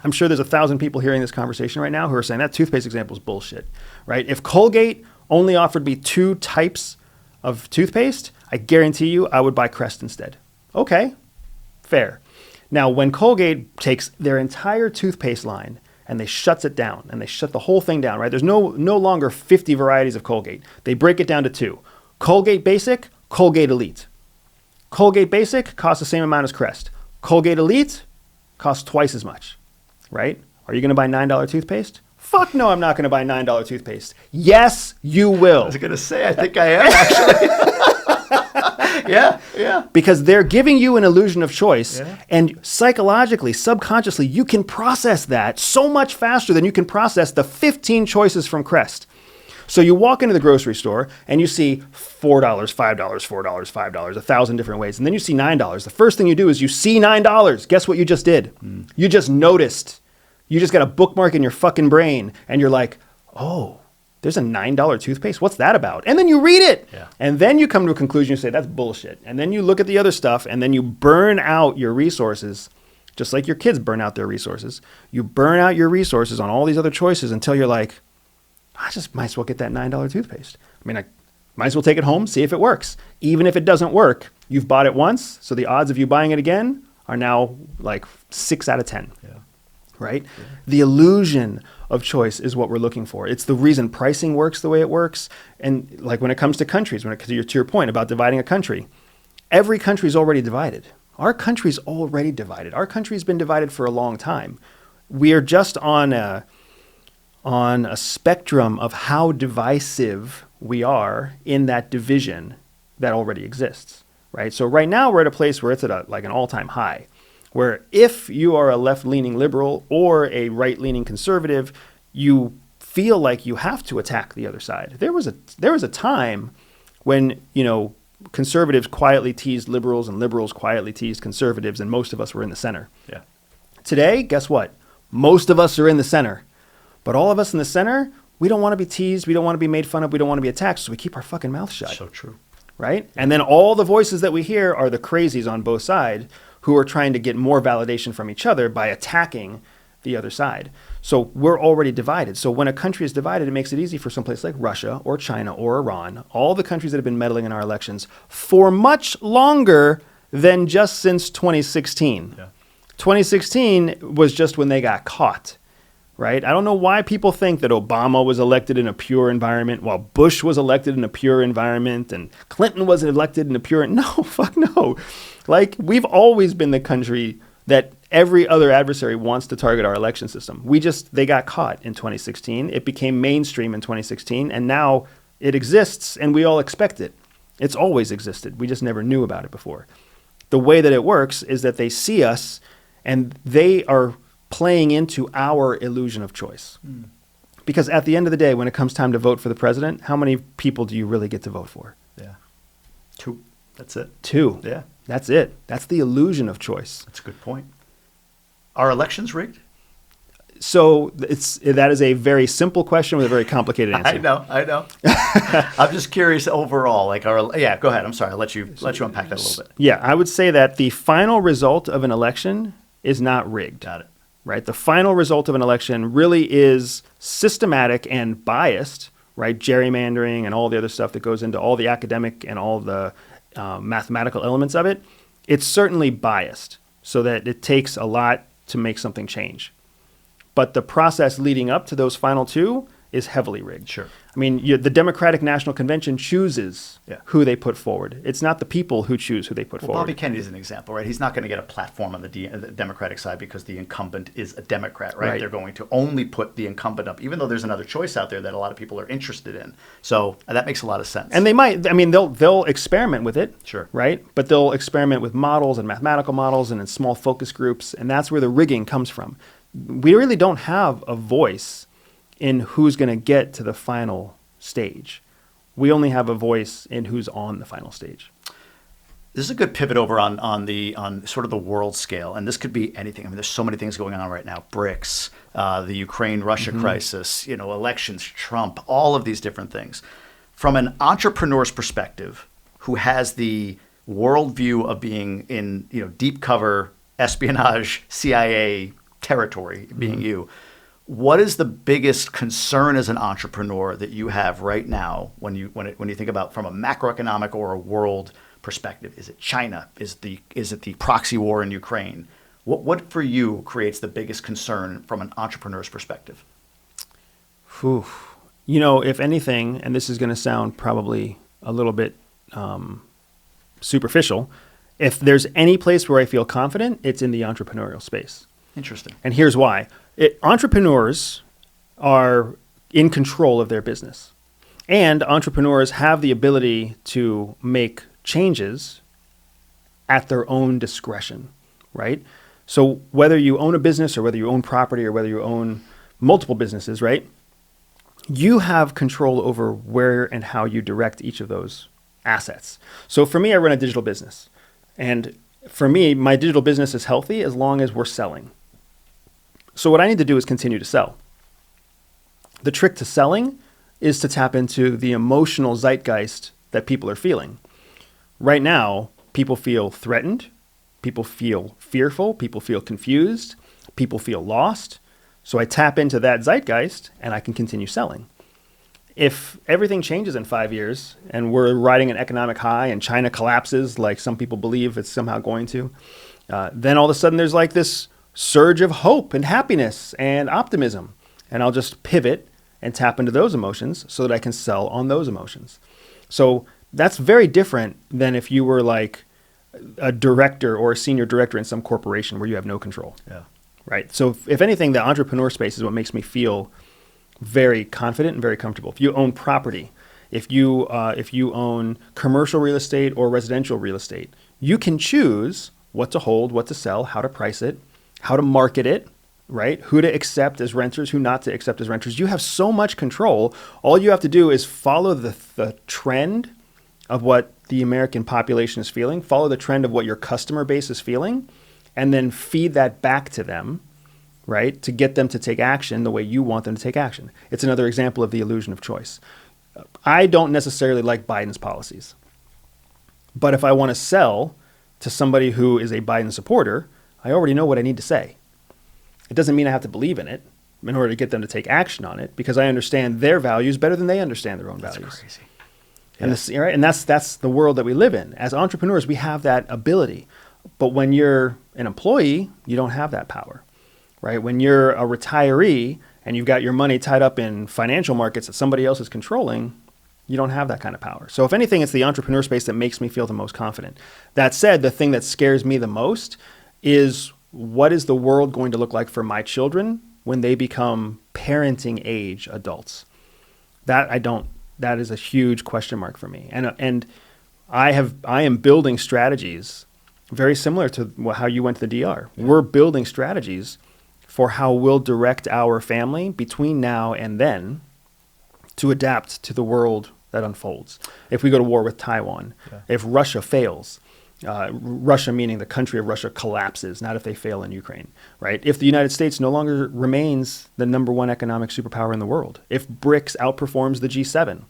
I'm sure there's 1,000 people hearing this conversation right now who are saying that toothpaste example is bullshit. Right? If Colgate only offered me 2 types of toothpaste, I guarantee you I would buy Crest instead. Okay, fair. Now, when Colgate takes their entire toothpaste line and they shuts it down and they shut the whole thing down, right? There's no longer 50 varieties of Colgate. They break it down to 2. Colgate Basic, Colgate Elite. Colgate Basic costs the same amount as Crest. Colgate Elite costs twice as much, right? Are you going to buy $9 toothpaste? Fuck no, I'm not going to buy $9 toothpaste. Yes, you will. I was going to say, I think I am actually. Yeah. Because they're giving you an illusion of choice, and psychologically, subconsciously, you can process that so much faster than you can process the 15 choices from Crest. So you walk into the grocery store and you see $4, $5, $4, $5, 1,000 different ways, and then you see $9. The first thing you do is you see $9. Guess what you just did? You just noticed. You just got a bookmark in your fucking brain, and you're like, oh, there's a $9 toothpaste? What's that about? And then you read it. Yeah. And then you come to a conclusion, you say, that's bullshit. And then you look at the other stuff, and then you burn out your resources, just like your kids burn out their resources. You burn out your resources on all these other choices until you're like, I just might as well get that $9 toothpaste. I mean, I might as well take it home, see if it works. Even if it doesn't work, you've bought it once, so the odds of you buying it again are now like 6 out of 10. Yeah. Right? Yeah. The illusion of choice is what we're looking for. It's the reason pricing works the way it works. And like when it comes to countries, to your point about dividing a country, every country is already divided. Our country's already divided. Our country's been divided for a long time. We are just on a spectrum of how divisive we are in that division that already exists, right? So right now we're at a place where it's at an all-time high, where if you are a left-leaning liberal or a right-leaning conservative, you feel like you have to attack the other side. There was a time when, conservatives quietly teased liberals and liberals quietly teased conservatives, and most of us were in the center. Yeah. Today, guess what? Most of us are in the center. But all of us in the center, we don't want to be teased. We don't want to be made fun of. We don't want to be attacked. So we keep our fucking mouth shut. So true. Right? Yeah. And then all the voices that we hear are the crazies on both sides who are trying to get more validation from each other by attacking the other side. So we're already divided. So when a country is divided, it makes it easy for someplace like Russia or China or Iran, all the countries that have been meddling in our elections for much longer than just since 2016. Yeah. 2016 was just when they got caught. Right? I don't know why people think that Obama was elected in a pure environment while Bush was elected in a pure environment and Clinton was elected in a pure... No, fuck no. Like, we've always been the country that every other adversary wants to target our election system. They got caught in 2016. It became mainstream in 2016, and now it exists, and we all expect it. It's always existed. We just never knew about it before. The way that it works is that they see us, and they are playing into our illusion of choice. Because at the end of the day, when it comes time to vote for the president, how many people do you really get to vote for? Yeah. 2. That's it. 2. Yeah. That's it. That's the illusion of choice. That's a good point. Are elections rigged? So that is a very simple question with a very complicated answer. I know. I'm just curious overall. Go ahead. I'm sorry. I'll let you unpack that a little bit. Yeah, I would say that the final result of an election is not rigged. Got it. Right? The final result of an election really is systematic and biased, right? Gerrymandering and all the other stuff that goes into all the academic and all the mathematical elements of it. It's certainly biased so that it takes a lot to make something change. But the process leading up to those final 2 is heavily rigged. Sure. I mean, the Democratic National Convention chooses who they put forward. It's not the people who choose who they put forward. Bobby Kennedy is an example, right? He's not going to get a platform on the Democratic side because the incumbent is a Democrat, right? They're going to only put the incumbent up, even though there's another choice out there that a lot of people are interested in. So that makes a lot of sense. And they might, I mean, they'll experiment with it, sure, right? But they'll experiment with models and mathematical models and in small focus groups, and that's where the rigging comes from. We really don't have a voice in who's going to get to the final stage. We only have a voice in who's on the final stage. This is a good pivot over on sort of the world scale, and this could be anything. I mean, there's so many things going on right now: BRICS, the Ukraine-Russia crisis, elections, Trump, all of these different things. From an entrepreneur's perspective, who has the worldview of being in deep cover, espionage, CIA territory, being you. What is the biggest concern as an entrepreneur that you have right now when you think about from a macroeconomic or a world perspective? Is it China? Is it the proxy war in Ukraine? What for you creates the biggest concern from an entrepreneur's perspective? Whew. You know, if anything, and this is going to sound probably a little bit superficial, if there's any place where I feel confident, it's in the entrepreneurial space. Interesting. And here's why. Entrepreneurs are in control of their business. And entrepreneurs have the ability to make changes at their own discretion, right? So whether you own a business or whether you own property or whether you own multiple businesses, right? You have control over where and how you direct each of those assets. So for me, I run a digital business. And for me, my digital business is healthy as long as we're selling. So what I need to do is continue to sell. The trick to selling is to tap into the emotional zeitgeist that people are feeling. Right now, people feel threatened, people feel fearful, people feel confused, people feel lost. So I tap into that zeitgeist and I can continue selling. If everything changes in 5 years and we're riding an economic high and China collapses like some people believe it's somehow going to, then all of a sudden there's like this surge of hope and happiness and optimism. And I'll just pivot and tap into those emotions so that I can sell on those emotions. So that's very different than if you were like a director or a senior director in some corporation where you have no control. Yeah. Right. So if anything, the entrepreneur space is what makes me feel very confident and very comfortable. If you own property, if you own commercial real estate or residential real estate, you can choose what to hold, what to sell, how to price it, how to market it, right? Who to accept as renters, who not to accept as renters. You have so much control. All you have to do is follow the trend of what the American population is feeling, follow the trend of what your customer base is feeling, and then feed that back to them, right? To get them to take action the way you want them to take action. It's another example of the illusion of choice. I don't necessarily like Biden's policies. But if I want to sell to somebody who is a Biden supporter, I already know what I need to say. It doesn't mean I have to believe in it in order to get them to take action on it, because I understand their values better than they understand their own values. That's crazy. And, right? And that's the world that we live in. As entrepreneurs, we have that ability. But when you're an employee, you don't have that power, right? When you're a retiree and you've got your money tied up in financial markets that somebody else is controlling, you don't have that kind of power. So if anything, it's the entrepreneur space that makes me feel the most confident. That said, the thing that scares me the most is, what is the world going to look like for my children when they become parenting age adults? That is a huge question mark for me. And I am building strategies very similar to how you went to the DR. We're building strategies for how we'll direct our family between now and then to adapt to the world that unfolds. If we go to war with Taiwan, if Russia fails, Russia meaning the country of Russia collapses, not if they fail in Ukraine, right? If the United States no longer remains the number one economic superpower in the world, if BRICS outperforms the G7,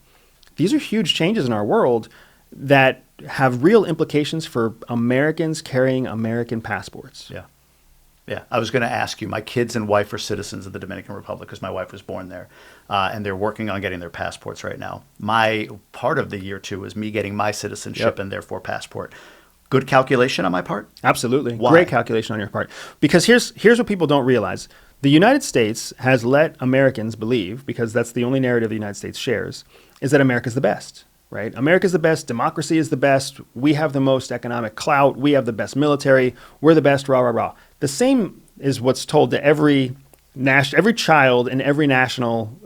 these are huge changes in our world that have real implications for Americans carrying American passports. Yeah. Yeah, I was going to ask you, my kids and wife are citizens of the Dominican Republic because my wife was born there, and they're working on getting their passports right now. My part of the year two is me getting my citizenship and therefore passport. Good calculation on my part? Absolutely. Why? Great calculation on your part. Because here's what people don't realize. The United States has let Americans believe, because that's the only narrative the United States shares, is that America's the best, right? America's the best. Democracy is the best. We have the most economic clout. We have the best military. We're the best, rah, rah, rah. The same is what's told to every child in every national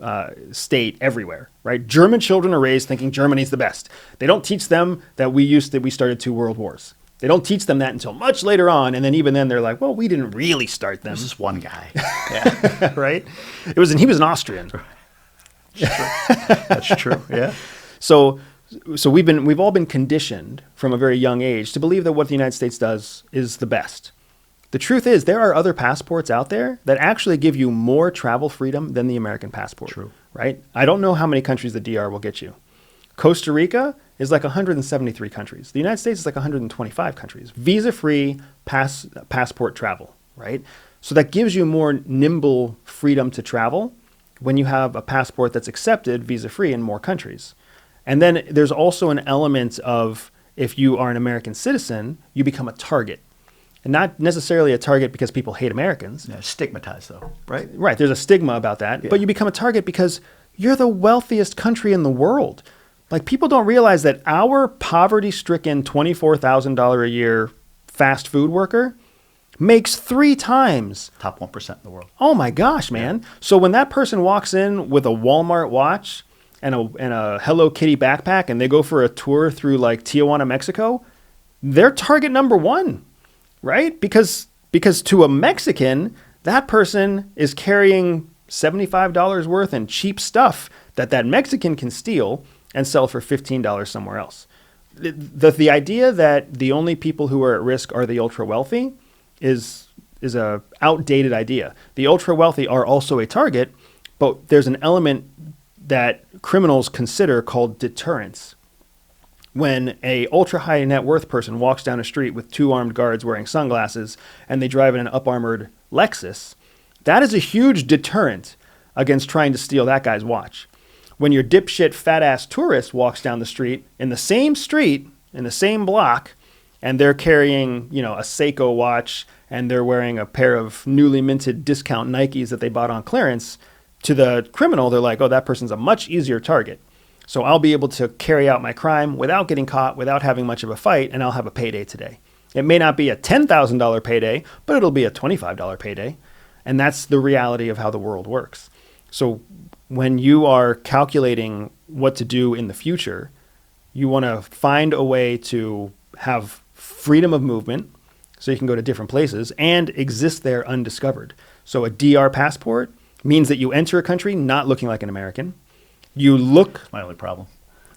state everywhere, right? German children are raised thinking Germany's the best. They don't teach them that we started 2 world wars. They don't teach them that until much later on, and then even then they're like, well, we didn't really start them. This is one guy. Yeah. Right? He was an Austrian. That's true. Yeah. So we've all been conditioned from a very young age to believe that what the United States does is the best. The truth is, there are other passports out there that actually give you more travel freedom than the American passport. True. Right? I don't know how many countries the DR will get you. Costa Rica is like 173 countries. The United States is like 125 countries. Visa-free passport travel, right? So that gives you more nimble freedom to travel when you have a passport that's accepted visa-free in more countries. And then there's also an element of, if you are an American citizen, you become a target. And not necessarily a target because people hate Americans. Yeah, stigmatized though, right? Right, there's a stigma about that. Yeah. But you become a target because you're the wealthiest country in the world. Like, people don't realize that our poverty-stricken $24,000 a year fast food worker makes 3 times. Top 1% in the world. Oh my gosh, man. Yeah. So when that person walks in with a Walmart watch and a Hello Kitty backpack and they go for a tour through like Tijuana, Mexico, they're target number 1, right? Because to a Mexican, that person is carrying $75 worth in cheap stuff that Mexican can steal and sell for $15 somewhere else. The idea that the only people who are at risk are the ultra wealthy is a outdated idea. The ultra wealthy are also a target, but there's an element that criminals consider called deterrence. When a ultra high net worth person walks down a street with 2 armed guards wearing sunglasses and they drive in an up-armored Lexus, that is a huge deterrent against trying to steal that guy's watch. When your dipshit fat-ass tourist walks down the street, in the same block, and they're carrying, a Seiko watch and they're wearing a pair of newly minted discount Nikes that they bought on clearance, to the criminal, they're like, oh, that person's a much easier target. So I'll be able to carry out my crime without getting caught, without having much of a fight, and I'll have a payday today. It may not be a $10,000 payday, but it'll be a $25 payday. And that's the reality of how the world works. So when you are calculating what to do in the future, you want to find a way to have freedom of movement so you can go to different places and exist there undiscovered. So a DR passport means that you enter a country not looking like an American. You look... My only problem.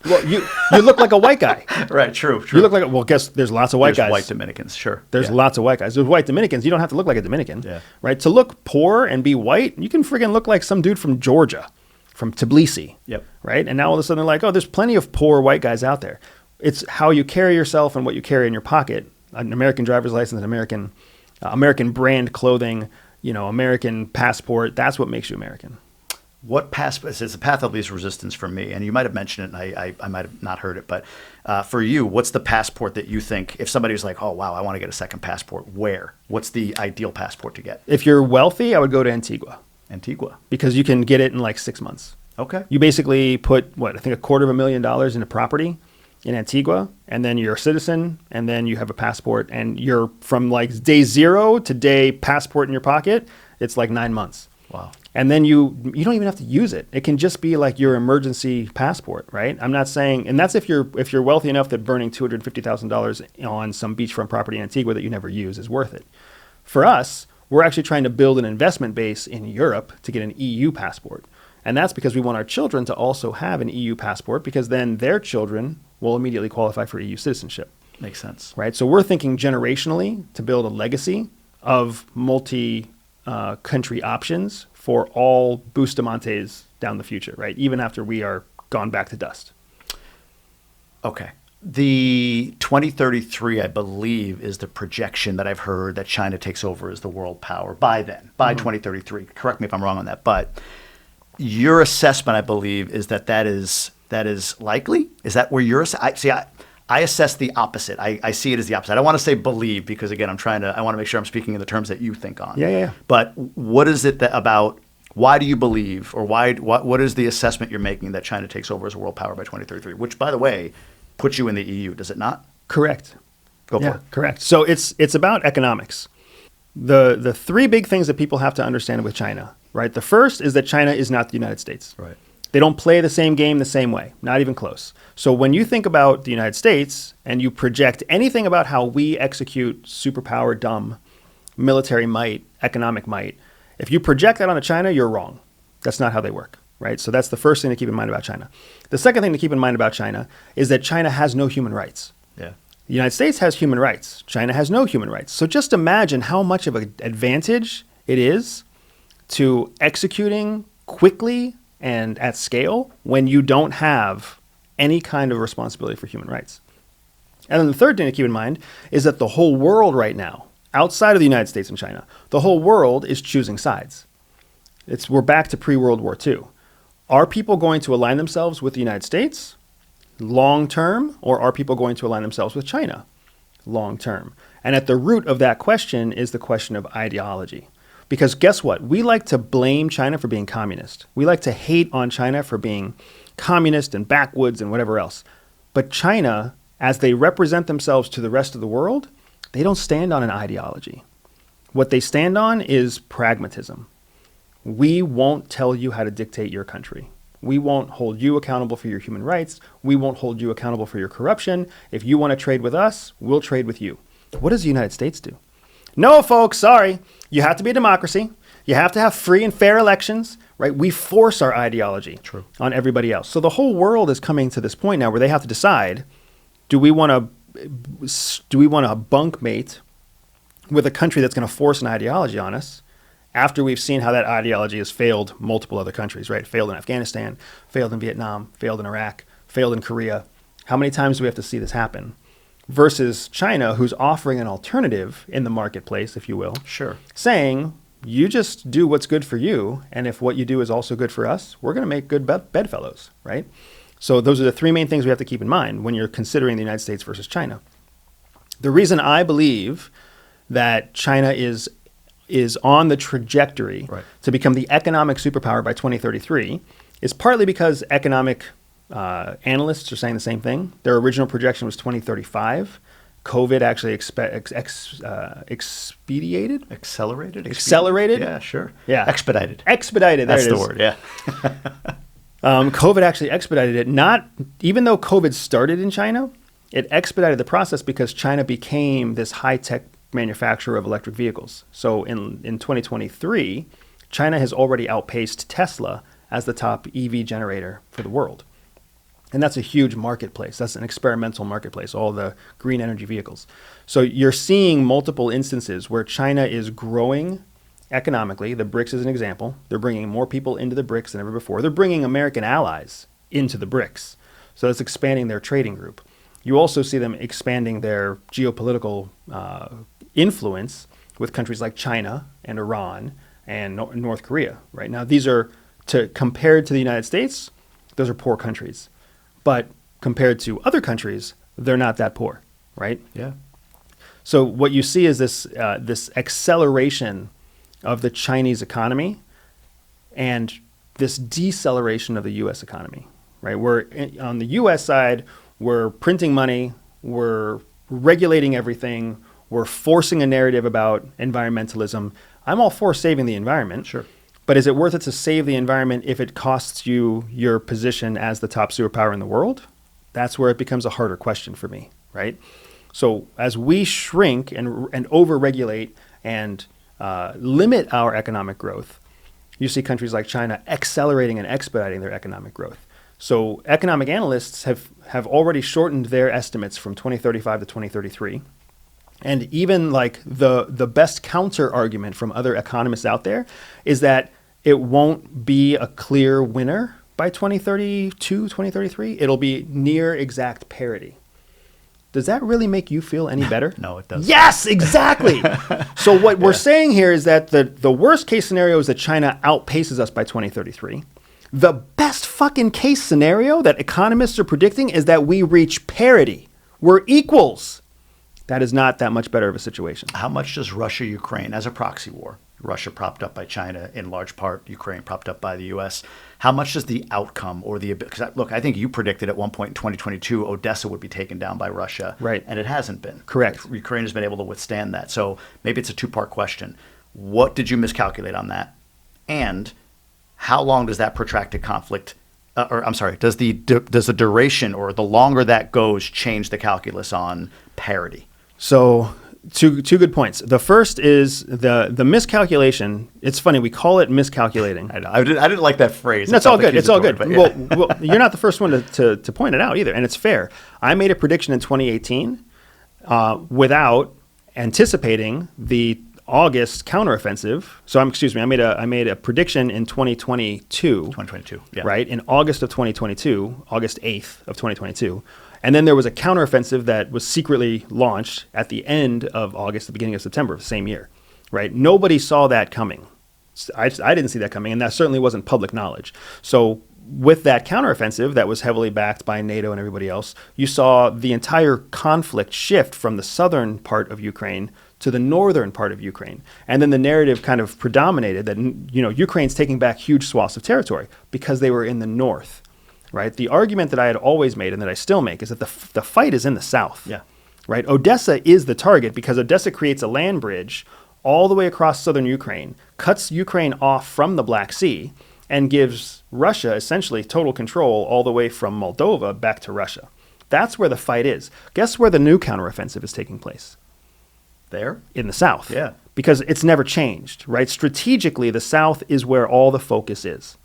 Well, you look like a white guy. Right, true. You look like... Well, guess there's lots of white guys. White Dominicans, sure. There's lots of white guys. There's white Dominicans. You don't have to look like a Dominican. Yeah. Right? To look poor and be white, you can friggin' look like some dude from Georgia, from Tbilisi. Yep. Right? And now all of a sudden they're like, oh, there's plenty of poor white guys out there. It's how you carry yourself and what you carry in your pocket. An American driver's license, an American brand clothing, American passport. That's what makes you American. What passport? It's a path of least resistance for me, and you might have mentioned it, and I might have not heard it, but for you, what's the passport that you think, if somebody was like, oh, wow, I want to get a second passport, where? What's the ideal passport to get? If you're wealthy, I would go to Antigua. Antigua. Because you can get it in like 6 months. Okay. You basically put, I think $250,000 into property in Antigua, and then you're a citizen, and then you have a passport, and you're from like day 0 to day passport in your pocket, it's like 9 months. Wow. And then you don't even have to use it. It can just be like your emergency passport, right? I'm not saying, and that's if you're wealthy enough that burning $250,000 on some beachfront property in Antigua that you never use is worth it. For us, we're actually trying to build an investment base in Europe to get an EU passport. And that's because we want our children to also have an EU passport, because then their children will immediately qualify for EU citizenship. Makes sense. Right? So we're thinking generationally to build a legacy of country options for all Bustamantes down the future, right? Even after we are gone back to dust. Okay. The 2033, I believe, is the projection that I've heard that China takes over as the world power by then, by 2033. Correct me if I'm wrong on that. But your assessment, I believe, is that is likely? Is that where you're... I assess the opposite. I see it as the opposite. I don't want to say believe because, again, I want to make sure I'm speaking in the terms that you think on. Yeah. But what is it about, why do you believe, or what is the assessment you're making that China takes over as a world power by 2033, which, by the way, puts you in the EU, does it not? Correct. Go for it. Correct. So it's about economics. The 3 big things that people have to understand with China, right? The first is that China is not the United States. Right. They don't play the same game the same way, not even close. So when you think about the United States and you project anything about how we execute superpower, dumb, military might, economic might, if you project that onto China, you're wrong. That's not how they work, right? So that's the first thing to keep in mind about China. The second thing to keep in mind about China is that China has no human rights. Yeah. The United States has human rights. China has no human rights. So just imagine how much of an advantage it is to executing quickly and at scale when you don't have any kind of responsibility for human rights. And then the third thing to keep in mind is that the whole world right now outside of the United States and China, the whole world is choosing sides. We're back to pre-World War II. Are people going to align themselves with the United States long term, or are people going to align themselves with China long term? And at the root of that question is the question of ideology. Because guess what? We like to blame China for being communist. We like to hate on China for being communist and backwoods and whatever else. But China, as they represent themselves to the rest of the world, they don't stand on an ideology. What they stand on is pragmatism. We won't tell you how to dictate your country. We won't hold you accountable for your human rights. We won't hold you accountable for your corruption. If you want to trade with us, we'll trade with you. What does the United States do? No, folks, sorry. You have to be a democracy. You have to have free and fair elections, right? We force our ideology on everybody else. So the whole world is coming to this point now where they have to decide, do we want to bunkmate with a country that's going to force an ideology on us after we've seen how that ideology has failed multiple other countries, right? Failed in Afghanistan, failed in Vietnam, failed in Iraq, failed in Korea. How many times do we have to see this happen? Versus China, who's offering an alternative in the marketplace, if you will. Sure. Saying, you just do what's good for you, and if what you do is also good for us, we're going to make good bedfellows, right? So those are the three main things we have to keep in mind when you're considering the United States versus China. The reason I believe that China is on the trajectory to become the economic superpower by 2033 is partly because economic analysts are saying the same thing. Their original projection was 2035. COVID actually Accelerated? Yeah, sure. Yeah. Expedited. That's the word, yeah. COVID actually expedited it. Not even though COVID started in China, it expedited the process because China became this high-tech manufacturer of electric vehicles. So in 2023, China has already outpaced Tesla as the top EV generator for the world. And that's a huge marketplace. That's an experimental marketplace, all the green energy vehicles. So you're seeing multiple instances where China is growing economically. The BRICS is an example. They're bringing more people into the BRICS than ever before. They're bringing American allies into the BRICS. So that's expanding their trading group. You also see them expanding their geopolitical influence with countries like China and Iran and North Korea. Right now, these are, compared to the United States, those are poor countries. But compared to other countries, they're not that poor, right? Yeah. So what you see is this acceleration of the Chinese economy and this deceleration of the U.S. economy, right? On the U.S. side, we're printing money, we're regulating everything, we're forcing a narrative about environmentalism. I'm all for saving the environment. Sure. But is it worth it to save the environment if it costs you your position as the top superpower in the world? That's where it becomes a harder question for me, right? So as we shrink and over-regulate and limit our economic growth, you see countries like China accelerating and expediting their economic growth. So economic analysts have already shortened their estimates from 2035 to 2033. And even like the best counter argument from other economists out there is that it won't be a clear winner by 2032, 2033. It'll be near exact parity. Does that really make you feel any better? No, it doesn't. Yes, exactly. So what we're saying here is that the worst case scenario is that China outpaces us by 2033. The best fucking case scenario that economists are predicting is that we reach parity. We're equals. That is not that much better of a situation. How much does Russia-Ukraine, as a proxy war, Russia propped up by China in large part, Ukraine propped up by the U.S., how much does the outcome or because look, I think you predicted at one point in 2022 Odessa would be taken down by Russia. Right. And it hasn't been. Correct. Ukraine has been able to withstand that. So maybe it's a two-part question. What did you miscalculate on that? And how long does that protracted conflict does the duration or the longer that goes change the calculus on parity? So two good points. The first is the miscalculation. It's funny, we call it miscalculating. I know. I didn't like that phrase. That's all good. It's all good. Yeah. Well, you're not the first one to point it out either, and it's fair. I made a prediction in 2018 without anticipating the August counteroffensive. So I made a prediction in 2022. 2022, yeah. Right? In August of 2022, August 8th of 2022. And then there was a counteroffensive that was secretly launched at the end of August, the beginning of September of the same year, right? Nobody saw that coming. I didn't see that coming, and that certainly wasn't public knowledge. So with that counteroffensive that was heavily backed by NATO and everybody else, you saw the entire conflict shift from the southern part of Ukraine to the northern part of Ukraine. And then the narrative kind of predominated that, Ukraine's taking back huge swaths of territory because they were in the north, right? The argument that I had always made and that I still make is that the fight is in the south, right? Odessa is the target because Odessa creates a land bridge all the way across southern Ukraine, cuts Ukraine off from the Black Sea, and gives Russia essentially total control all the way from Moldova back to Russia. That's where the fight is. Guess where the new counteroffensive is taking place? There? In the south. Yeah. Because it's never changed, right? Strategically, the south is where all the focus is.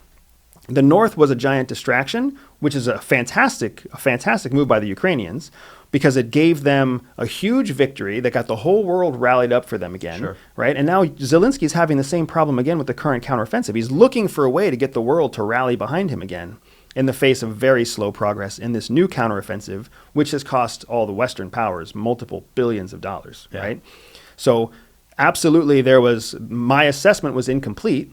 The north was a giant distraction, which is a fantastic move by the Ukrainians, because it gave them a huge victory that got the whole world rallied up for them again, right? And now Zelensky's having the same problem again with the current counteroffensive. He's looking for a way to get the world to rally behind him again in the face of very slow progress in this new counteroffensive, which has cost all the Western powers multiple billions of dollars, right? So absolutely my assessment was incomplete,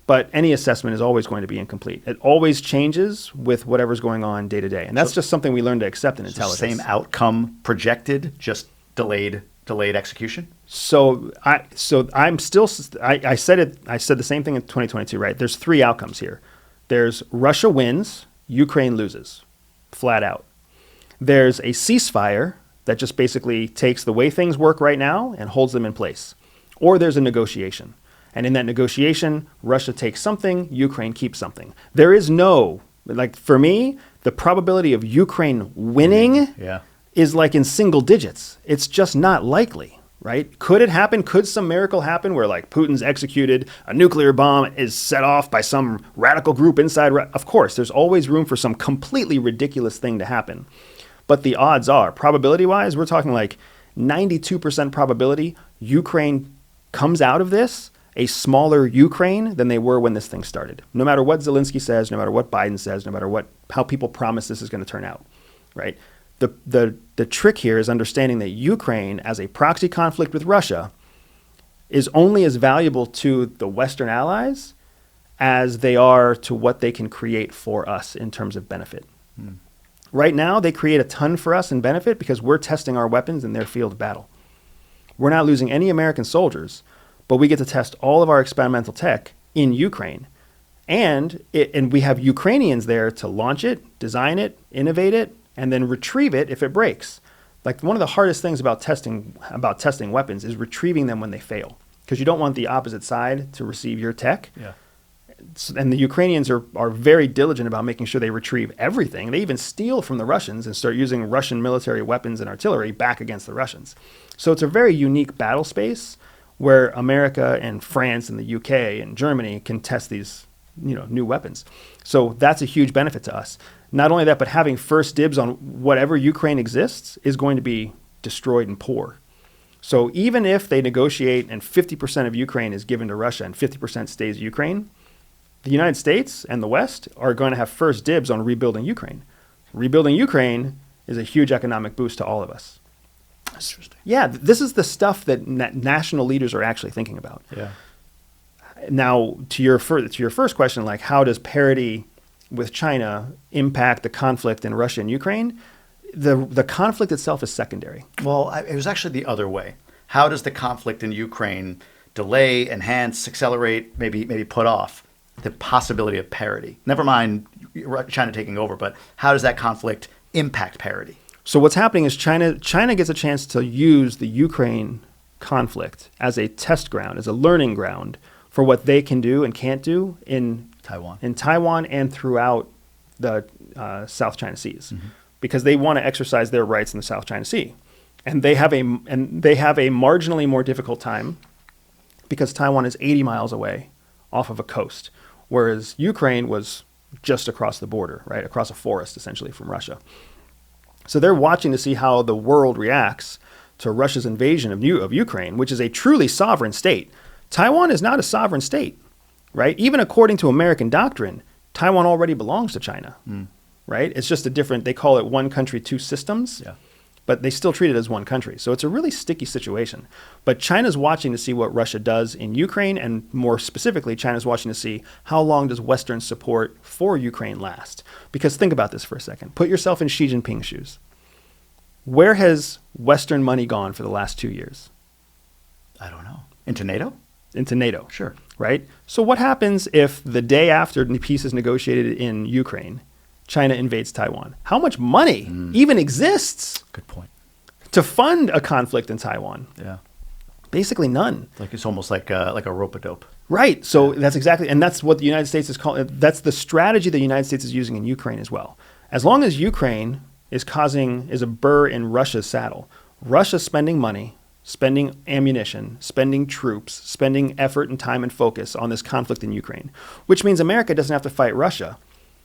but any assessment is always going to be incomplete. It always changes with whatever's going on day to day. And that's just something we learn to accept in intelligence. Same outcome projected, just delayed execution? So I said the same thing in 2022, right? There's 3 outcomes here. There's Russia wins, Ukraine loses, flat out. There's a ceasefire that just basically takes the way things work right now and holds them in place. Or there's a negotiation. And in that negotiation, Russia takes something, Ukraine keeps something. There is for me, the probability of Ukraine winning is like in single digits. It's just not likely, right? Could it happen? Could some miracle happen where Putin's executed, a nuclear bomb is set off by some radical group inside? Of course, there's always room for some completely ridiculous thing to happen. But the odds are, probability-wise, we're talking 92% probability Ukraine comes out of this a smaller Ukraine than they were when this thing started. No matter what Zelensky says, no matter what Biden says, no matter how people promise this is going to turn out, right? The trick here is understanding that Ukraine, as a proxy conflict with Russia, is only as valuable to the Western allies as they are to what they can create for us in terms of benefit. Right now, they create a ton for us in benefit because we're testing our weapons in their field of battle. We're not losing any American soldiers, but we get to test all of our experimental tech in Ukraine. And we have Ukrainians there to launch it, design it, innovate it, and then retrieve it if it breaks. One of the hardest things about testing weapons is retrieving them when they fail, because you don't want the opposite side to receive your tech. And the Ukrainians are very diligent about making sure they retrieve everything. They even steal from the Russians and start using Russian military weapons and artillery back against the Russians. So it's a very unique battle space where America and France and the UK and Germany can test these, new weapons. So that's a huge benefit to us. Not only that, but having first dibs on whatever Ukraine exists is going to be destroyed and poor. So even if they negotiate and 50% of Ukraine is given to Russia and 50% stays Ukraine, the United States and the West are going to have first dibs on rebuilding Ukraine. Rebuilding Ukraine is a huge economic boost to all of us. Interesting. Yeah, this is the stuff that national leaders are actually thinking about. Now, to your first question, how does parity with China impact the conflict in Russia and Ukraine? The conflict itself is secondary. Well, it was actually the other way. How does the conflict in Ukraine delay, enhance, accelerate, maybe put off the possibility of parity? Never mind China taking over, but how does that conflict impact parity? So what's happening is China gets a chance to use the Ukraine conflict as a test ground, as a learning ground for what they can do and can't do in Taiwan and throughout the South China Seas, because they want to exercise their rights in the South China Sea, and they have a marginally more difficult time because Taiwan is 80 miles away off of a coast, whereas Ukraine was just across the border, right, across a forest essentially from Russia. So they're watching to see how the world reacts to Russia's invasion of Ukraine, which is a truly sovereign state. Taiwan is not a sovereign state, right? Even according to American doctrine, Taiwan already belongs to China. right? It's just a different, they call it one country, two systems. Yeah. But they still treat it as one country. So it's a really sticky situation. But China's watching to see what Russia does in Ukraine, and more specifically, China's watching to see how long does Western support for Ukraine last. Because think about this for a second. Put yourself in Xi Jinping's shoes. Where has Western money gone for the last 2 years? I don't know. Into NATO? Into NATO. Sure. Right? So what happens if the day after the peace is negotiated in Ukraine, China invades Taiwan? How much money even exists Good point. to fund a conflict in Taiwan? Yeah. Basically none. Like it's almost like a rope-a-dope. Right. So that's exactly, and that's what the United States is calling, that's the strategy the United States is using in Ukraine as well. As long as Ukraine is a burr in Russia's saddle, Russia's spending money, spending ammunition, spending troops, spending effort and time and focus on this conflict in Ukraine, which means America doesn't have to fight Russia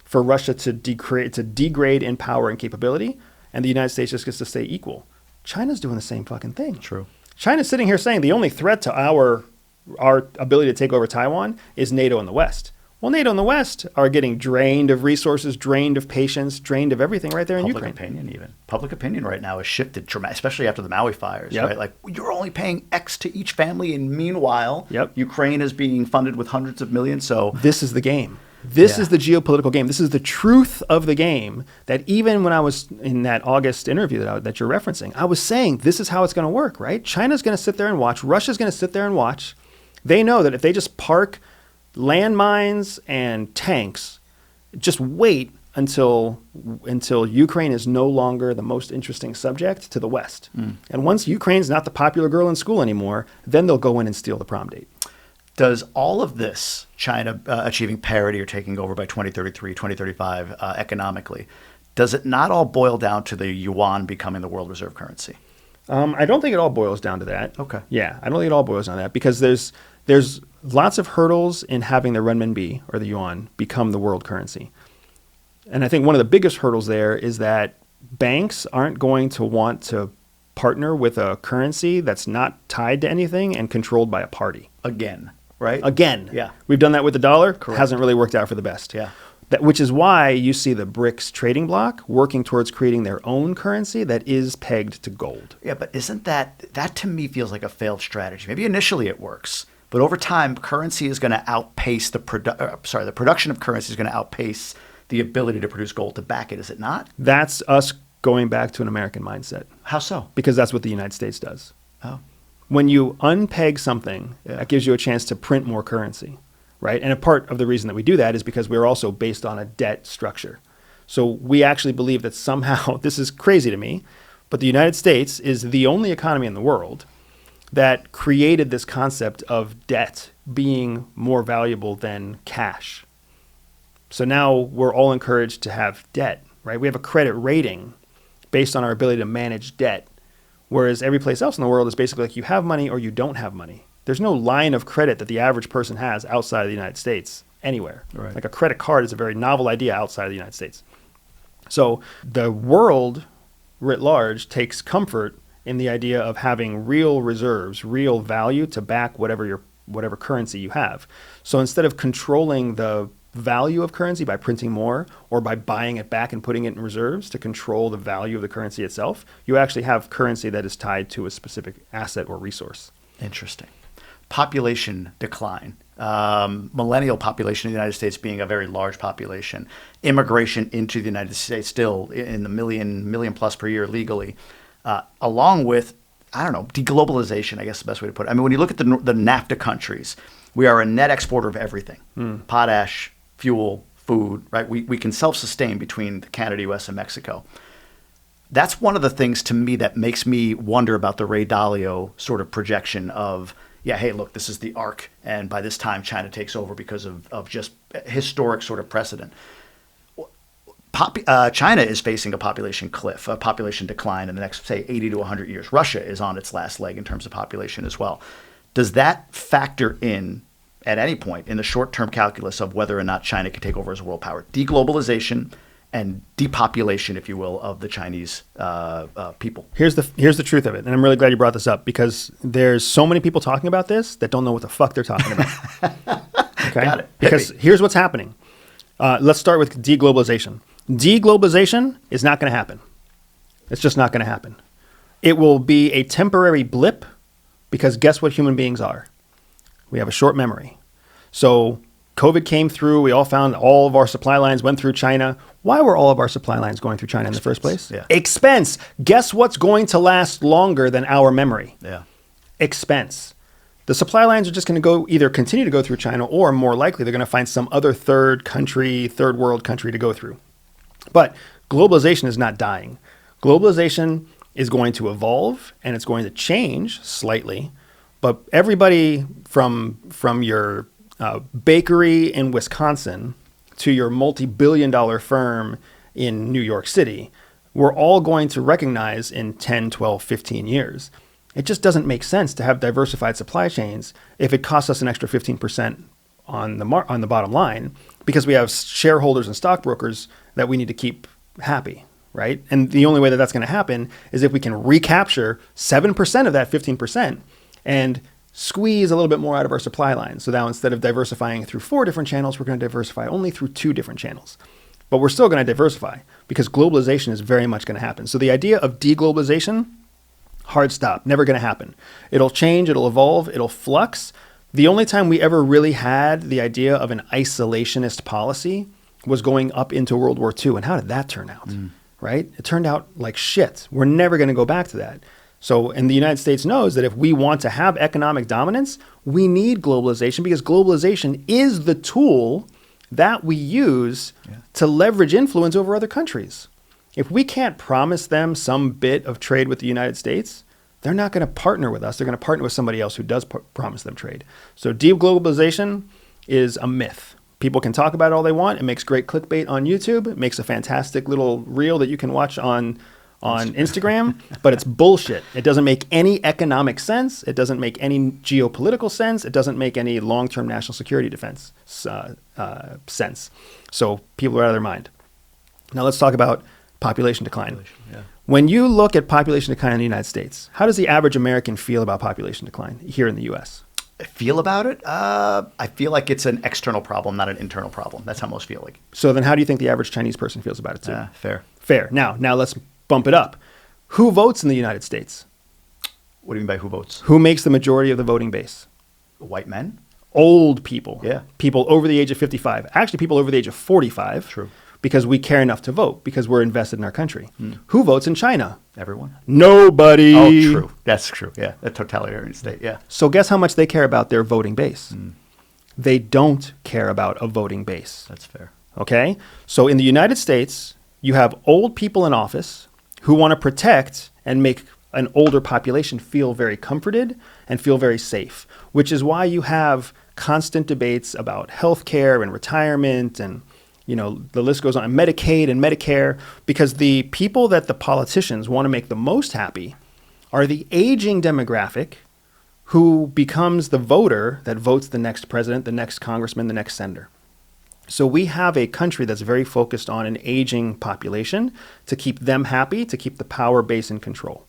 for Russia to degrade in power and capability, and the United States just gets to stay equal. China's doing the same fucking thing. True. China's sitting here saying the only threat to our ability to take over Taiwan is NATO and the West. Well, NATO and the West are getting drained of resources, drained of patience, drained of everything right there in Ukraine. Public opinion right now has shifted dramatically, especially after the Maui fires, Yep. right? Like, you're only paying X to each family, and meanwhile, Yep. Ukraine is being funded with hundreds of millions. So This is the game. This Yeah. is the geopolitical game. This is the truth of the game that even when I was in that August interview that you're referencing, I was saying this is how it's going to work, right? China's going to sit there and watch. Russia's going to sit there and watch. They know that if they just park landmines and tanks, just wait until Ukraine is no longer the most interesting subject to the West. And once Ukraine's not the popular girl in school anymore, then they'll go in and steal the prom date. does all of this, China achieving parity or taking over by 2033, 2035 economically, does it not all boil down to the yuan becoming the world reserve currency? I don't think it all boils down to that. Okay. Yeah, I don't think it all boils down to that because there's lots of hurdles in having the renminbi or the yuan become the world currency. And I think one of the biggest hurdles there is that banks aren't going to want to partner with a currency that's not tied to anything and controlled by a party. Again, right? Again. Yeah. We've done that with the dollar. Correct. Hasn't really worked out for the best. Yeah. Which is why you see the BRICS trading bloc working towards creating their own currency that is pegged to gold. Yeah, but isn't that to me feels like a failed strategy? Maybe initially it works, but over time, currency is going to outpace the production of currency is going to outpace the ability to produce gold to back it, is it not? That's us going back to an American mindset. How so? Because that's what the United States does. Oh. When you unpeg something, Yeah. that gives you a chance to print more currency, right? And a part of the reason that we do that is because we're also based on a debt structure. So we actually believe that somehow, this is crazy to me, but the United States is the only economy in the world that created this concept of debt being more valuable than cash. So now we're all encouraged to have debt, right? We have a credit rating based on our ability to manage debt, whereas every place else in the world is basically like you have money or you don't have money. There's no line of credit that the average person has outside of the United States anywhere. Right. Like a credit card is a very novel idea outside of the United States. So the world writ large takes comfort in the idea of having real reserves, real value to back whatever currency you have. So instead of controlling the value of currency by printing more or by buying it back and putting it in reserves to control the value of the currency itself, you actually have currency that is tied to a specific asset or resource. Interesting. Population decline. Millennial population in the United States being a very large population. Immigration into the United States still in the million plus per year legally. Along with, deglobalization, I guess is the best way to put it. I mean, when you look at the NAFTA countries, we are a net exporter of everything. Potash, fuel, food, right? We can self-sustain between Canada, US, and Mexico. That's one of the things to me that makes me wonder about the Ray Dalio sort of projection of, yeah, hey, look, this is the arc, and by this time China takes over because of just historic sort of precedent. China is facing a population cliff, a population decline in the next, say, 80 to 100 years. Russia is on its last leg in terms of population as well. Does that factor in at any point in the short-term calculus of whether or not China can take over as a world power? Deglobalization and depopulation, if you will, of the Chinese people. Here's the truth of it, and I'm really glad you brought this up because there's so many people talking about this that don't know what the fuck they're talking about. Okay? Got it. Because here's what's happening. Let's start with deglobalization. Deglobalization is not going to happen. It's just not going to happen. It will be a temporary blip because guess what human beings are? We have a short memory. So COVID came through. We all found all of our supply lines went through China. Why were all of our supply lines going through China in the first place? Yeah. Expense. Guess what's going to last longer than our memory? Yeah. Expense. The supply lines are just going to go either continue to go through China or more likely they're going to find some other third world country to go through. But globalization is not dying. Globalization is going to evolve and it's going to change slightly. But everybody from your bakery in Wisconsin to your multi-billion-dollar firm in New York City, we're all going to recognize in 10, 12, 15 years. It just doesn't make sense to have diversified supply chains if it costs us an extra 15% on the bottom line because we have shareholders and stockbrokers that we need to keep happy, right? And the only way that that's going to happen is if we can recapture 7% of that 15% and squeeze a little bit more out of our supply line. So now instead of diversifying through 4 different channels, we're going to diversify only through 2 different channels. But we're still going to diversify because globalization is very much going to happen. So the idea of deglobalization, hard stop, never going to happen. It'll change, it'll evolve, it'll flux. The only time we ever really had the idea of an isolationist policy was going up into World War II. And how did that turn out, right? It turned out like shit. We're never going to go back to that. So, and the United States knows that if we want to have economic dominance, we need globalization because globalization is the tool that we use to leverage influence over other countries. If we can't promise them some bit of trade with the United States, they're not going to partner with us. They're going to partner with somebody else who does promise them trade. So deglobalization is a myth. People can talk about it all they want. It makes great clickbait on YouTube. It makes a fantastic little reel that you can watch on Instagram, but it's bullshit. It doesn't make any economic sense. It doesn't make any geopolitical sense. It doesn't make any long-term national security defense sense. So people are out of their mind. Now let's talk about population decline. When you look at population decline in the United States, how does the average American feel about population decline here in the U.S.? I feel about it? I feel like it's an external problem, not an internal problem. That's how most feel like. So then how do you think the average Chinese person feels about it too? Fair. Fair. Now let's bump it up. Who votes in the United States? What do you mean by who votes? Who makes the majority of the voting base? White men? Old people. Yeah. People over the age of 55. Actually, people over the age of 45. True. Because we care enough to vote, because we're invested in our country. Who votes in China? Everyone. Nobody. Oh, true. That's true. Yeah. A totalitarian state. Yeah. So guess how much they care about their voting base? They don't care about a voting base. That's fair. Okay? So in the United States, you have old people in office who want to protect and make an older population feel very comforted and feel very safe, which is why you have constant debates about healthcare and retirement and, you know, the list goes on, Medicaid and Medicare, because the people that the politicians want to make the most happy are the aging demographic who becomes the voter that votes the next president, the next congressman, the next senator. So we have a country that's very focused on an aging population to keep them happy, to keep the power base in control.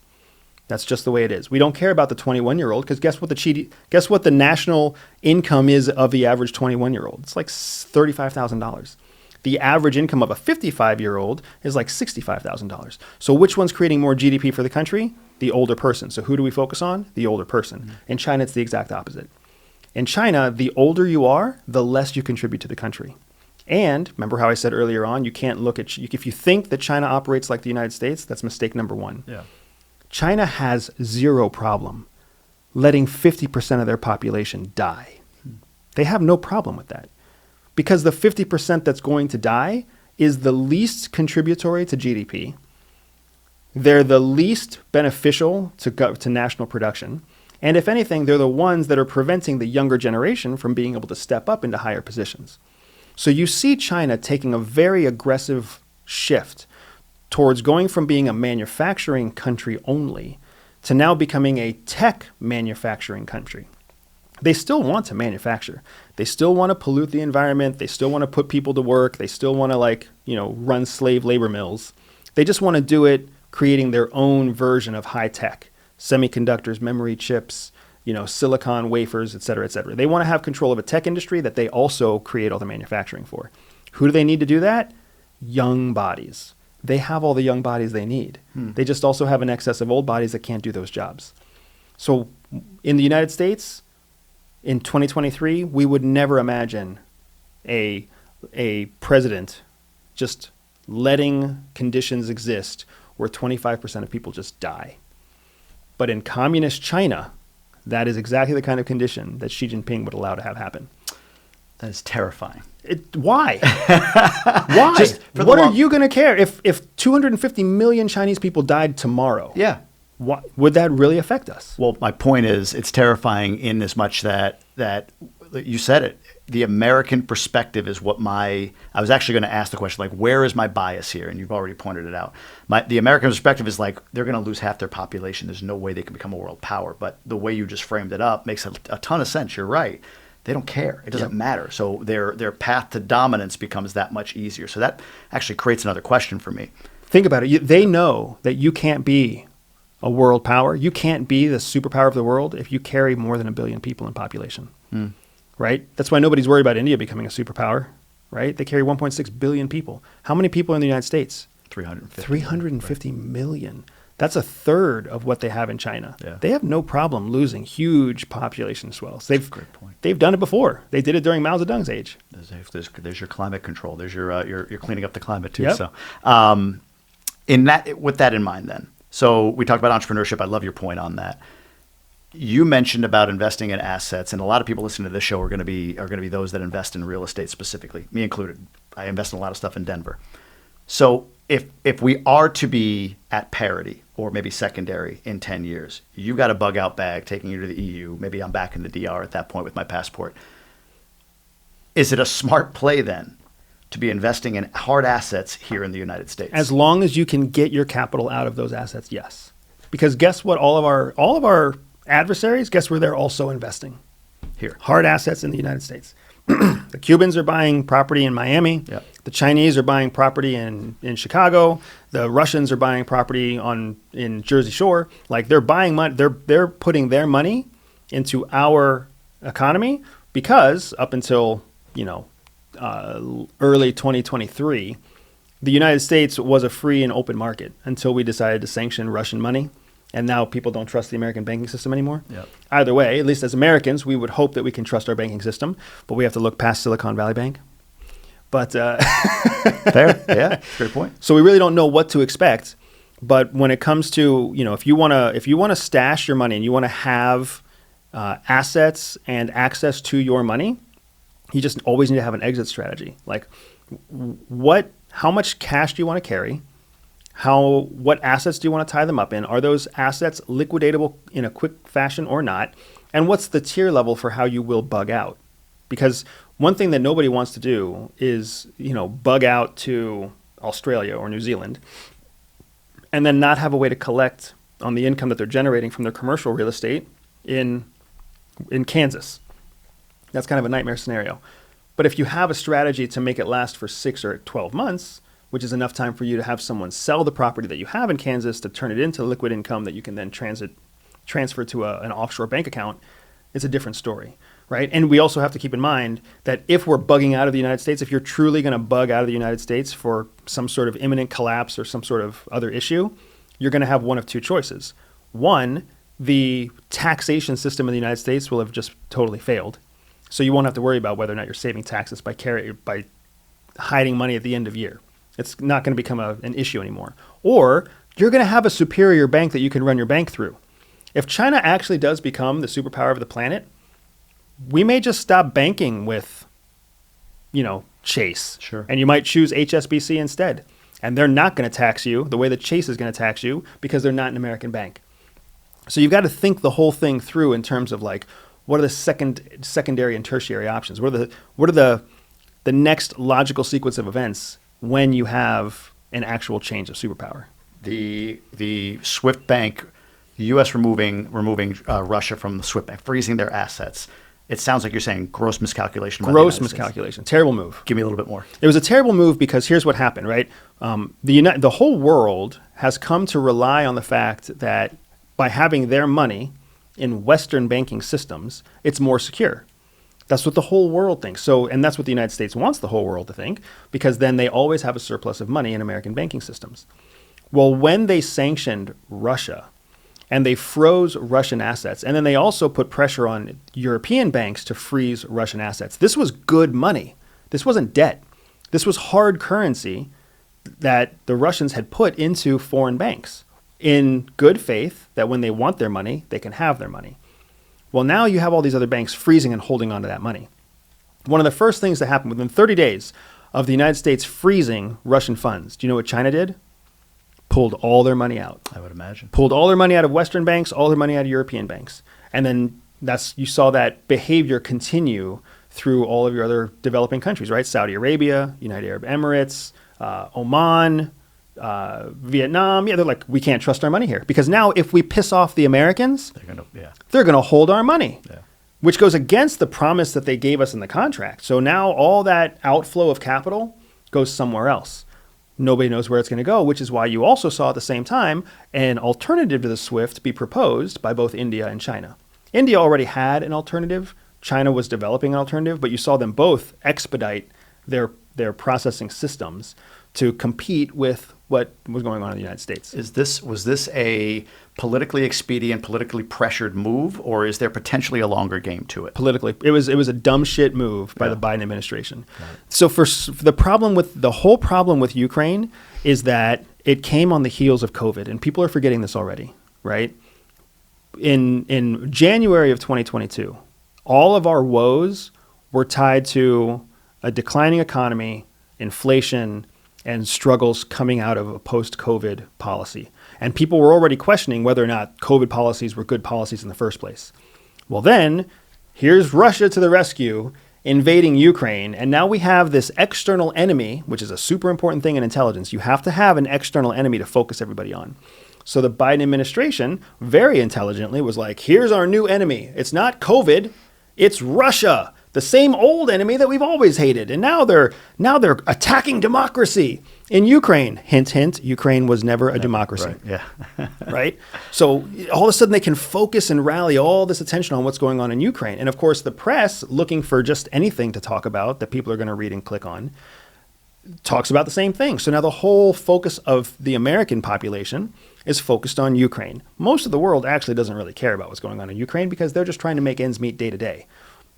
That's just the way it is. We don't care about the 21-year-old because guess what the national income is of the average 21-year-old? It's like $35,000. The average income of a 55-year-old is like $65,000. So which one's creating more GDP for the country? The older person. So who do we focus on? The older person. In China, it's the exact opposite. In China, the older you are, the less you contribute to the country. And remember how I said earlier on, you can't look at, if you think that China operates like the United States, that's mistake number one. Yeah. China has zero problem letting 50% of their population die. They have no problem with that because the 50% that's going to die is the least contributory to GDP. They're the least beneficial to national production. And if anything, they're the ones that are preventing the younger generation from being able to step up into higher positions. So you see China taking a very aggressive shift towards going from being a manufacturing country only to now becoming a tech manufacturing country. They still want to manufacture. They still want to pollute the environment. They still want to put people to work. They still want to run slave labor mills. They just want to do it creating their own version of high tech, semiconductors, memory chips, silicon wafers, et cetera, et cetera. They want to have control of a tech industry that they also create all the manufacturing for. Who do they need to do that? young bodies. They have all the young bodies they need. They just also have an excess of old bodies that can't do those jobs. So in the United States, in 2023, we would never imagine a president just letting conditions exist where 25% of people just die. But in communist China, that is exactly the kind of condition that Xi Jinping would allow to have happen. That is terrifying. Why? Why? What are you going to care if 250 million Chinese people died tomorrow? Yeah. Why, would that really affect us? Well, my point is, it's terrifying in as much that you said it. The American perspective is what I was actually going to ask the question, like, where is my bias here? And you've already pointed it out. The American perspective is like, they're going to lose half their population. There's no way they can become a world power. But the way you just framed it up makes a ton of sense. You're right. They don't care. It doesn't matter. So their path to dominance becomes that much easier. So that actually creates another question for me. Think about it. They know that you can't be a world power. You can't be the superpower of the world if you carry more than 1 billion people in population. Right? That's why nobody's worried about India becoming a superpower. Right? They carry 1.6 billion people. How many people are in the United States? 350. 350 million. That's a third of what they have in China. Yeah. They They have no problem losing huge population swells. Great point. They've done it before. They did it during Mao Zedong's age. There's your climate control. There's your cleaning up the climate too. Yep. So, with that in mind, then, so we talked about entrepreneurship. I love your point on that. You mentioned about investing in assets, and a lot of people listening to this show are going to be those that invest in real estate specifically, me included. I invest in a lot of stuff in Denver. So if we are to be at parity or maybe secondary in 10 years, you got a bug out bag taking you to the EU. Maybe I'm back in the DR at that point with my passport. Is it a smart play then to be investing in hard assets here in the United States? As long as you can get your capital out of those assets, yes. Because guess what? All of our adversaries, guess where they're also investing? Here. Hard assets in the United States. The Cubans are buying property in Miami. Yep. The Chinese are buying property in Chicago. The Russians are buying property in Jersey Shore. Like, they're buying money. They're putting their money into our economy because up until early 2023, the United States was a free and open market until we decided to sanction Russian money. And now people don't trust the American banking system anymore. Yep. Either way, at least as Americans, we would hope that we can trust our banking system, but we have to look past Silicon Valley Bank. But fair, yeah, great point. So we really don't know what to expect. But when it comes to, if you want to stash your money and you want to have assets and access to your money, you just always need to have an exit strategy. Like, how much cash do you want to carry? What assets do you want to tie them up in? Are those assets liquidatable in a quick fashion or not? And what's the tier level for how you will bug out? Because one thing that nobody wants to do is, bug out to Australia or New Zealand and then not have a way to collect on the income that they're generating from their commercial real estate in Kansas. That's kind of a nightmare scenario. But if you have a strategy to make it last for 6 or 12 months, which is enough time for you to have someone sell the property that you have in Kansas to turn it into liquid income that you can then transfer to an offshore bank account, it's a different story, right? And we also have to keep in mind that if we're bugging out of the United States, if you're truly going to bug out of the United States for some sort of imminent collapse or some sort of other issue, you're going to have one of two choices. One, the taxation system in the United States will have just totally failed. So you won't have to worry about whether or not you're saving taxes by hiding money at the end of year. It's not going to become an issue anymore. Or you're going to have a superior bank that you can run your bank through. If China actually does become the superpower of the planet, we may just stop banking with, Chase. Sure. And you might choose HSBC instead. And they're not going to tax you the way that Chase is going to tax you because they're not an American bank. So you've got to think the whole thing through in terms of like, what are the secondary and tertiary options? What are the next logical sequence of events when you have an actual change of superpower? The SWIFT bank, the U.S. removing Russia from the SWIFT bank, freezing their assets. It sounds like you're saying gross miscalculation. Gross miscalculation. Terrible move. Give me a little bit more. It was a terrible move because here's what happened, right? The whole world has come to rely on the fact that by having their money in Western banking systems, it's more secure. That's what the whole world thinks. So, and that's what the United States wants the whole world to think, because then they always have a surplus of money in American banking systems. Well, when they sanctioned Russia and they froze Russian assets, and then they also put pressure on European banks to freeze Russian assets, this was good money. This wasn't debt. This was hard currency that the Russians had put into foreign banks in good faith that when they want their money, they can have their money. Well, now you have all these other banks freezing and holding on to that money. One of the first things that happened within 30 days of the United States freezing Russian funds, do you know what China did? Pulled all their money out. I would imagine. Pulled all their money out of Western banks, all their money out of European banks. And then you saw that behavior continue through all of your other developing countries, right? Saudi Arabia, United Arab Emirates, Oman, Vietnam. Yeah, they're like, we can't trust our money here. Because now if we piss off the Americans, they're going to hold our money, which goes against the promise that they gave us in the contract. So now all that outflow of capital goes somewhere else. Nobody knows where it's going to go, which is why you also saw at the same time an alternative to the SWIFT be proposed by both India and China. India already had an alternative. China was developing an alternative, but you saw them both expedite their processing systems to compete with what was going on in the United States. Was this a politically expedient, politically pressured move, or is there potentially a longer game to it? Politically, it was a dumb shit move by the Biden administration. So for the whole problem with Ukraine is that it came on the heels of COVID, and people are forgetting this already, right? In January of 2022, all of our woes were tied to a declining economy, inflation, and struggles coming out of a post-COVID policy. And people were already questioning whether or not COVID policies were good policies in the first place. Well, then, here's Russia to the rescue, invading Ukraine. And now we have this external enemy, which is a super important thing in intelligence. You have to have an external enemy to focus everybody on. So the Biden administration, very intelligently, was like, here's our new enemy. It's not COVID, it's Russia. The same old enemy that we've always hated. And now they're attacking democracy in Ukraine. Hint, hint, Ukraine was never a democracy. Right. Yeah. Right? So all of a sudden they can focus and rally all this attention on what's going on in Ukraine. And of course, the press, looking for just anything to talk about that people are going to read and click on, talks about the same thing. So now the whole focus of the American population is focused on Ukraine. Most of the world actually doesn't really care about what's going on in Ukraine because they're just trying to make ends meet day to day.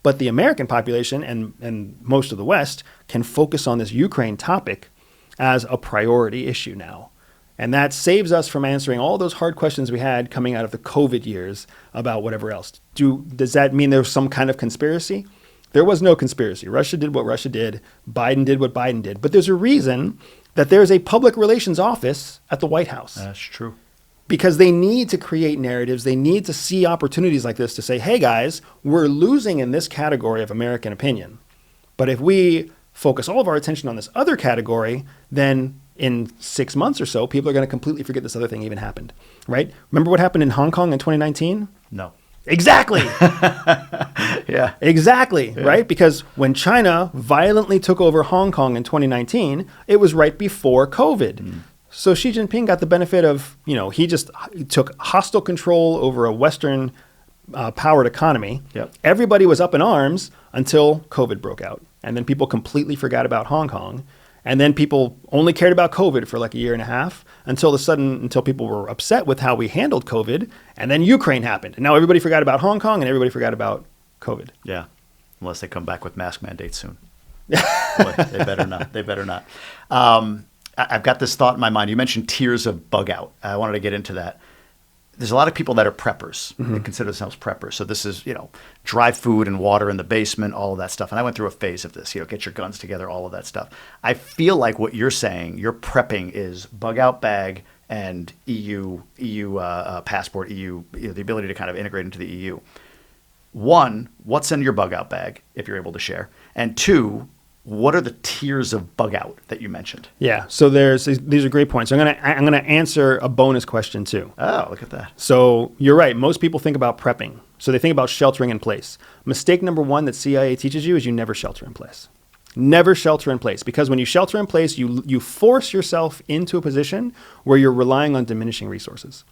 But the American population and most of the West can focus on this Ukraine topic as a priority issue now. And that saves us from answering all those hard questions we had coming out of the COVID years about whatever else. Does that mean there's some kind of conspiracy? There was no conspiracy. Russia did what Russia did. Biden did what Biden did. But there's a reason that there's a public relations office at the White House. That's true. Because they need to create narratives. They need to see opportunities like this to say, hey, guys, we're losing in this category of American opinion. But if we focus all of our attention on this other category, then in 6 months or so, people are going to completely forget this other thing even happened, right? Remember what happened in Hong Kong in 2019? No. Exactly. Yeah. Exactly, yeah. Right? Because when China violently took over Hong Kong in 2019, it was right before COVID. So Xi Jinping got the benefit of, he took hostile control over a Western powered economy. Yep. Everybody was up in arms until COVID broke out. And then people completely forgot about Hong Kong. And then people only cared about COVID for like a year and a half until people were upset with how we handled COVID. And then Ukraine happened. And now everybody forgot about Hong Kong and everybody forgot about COVID. Yeah. Unless they come back with mask mandates soon. Boy, they better not. They better not. I've got this thought in my mind. You mentioned tiers of bug out. I wanted to get into that. There's a lot of people that are preppers. They consider themselves preppers. So this is, dry food and water in the basement, all of that stuff. And I went through a phase of this, get your guns together, all of that stuff. I feel like what you're saying, your prepping is bug out bag and EU passport, EU, the ability to kind of integrate into the EU. One, what's in your bug out bag, if you're able to share? And two, what are the tiers of bug out that you mentioned? Yeah, so these are great points. I'm gonna answer a bonus question too. Oh, look at that. So you're right. Most people think about prepping. So they think about sheltering in place. Mistake number one that CIA teaches you is you never shelter in place. Never shelter in place, because when you shelter in place, you force yourself into a position where you're relying on diminishing resources.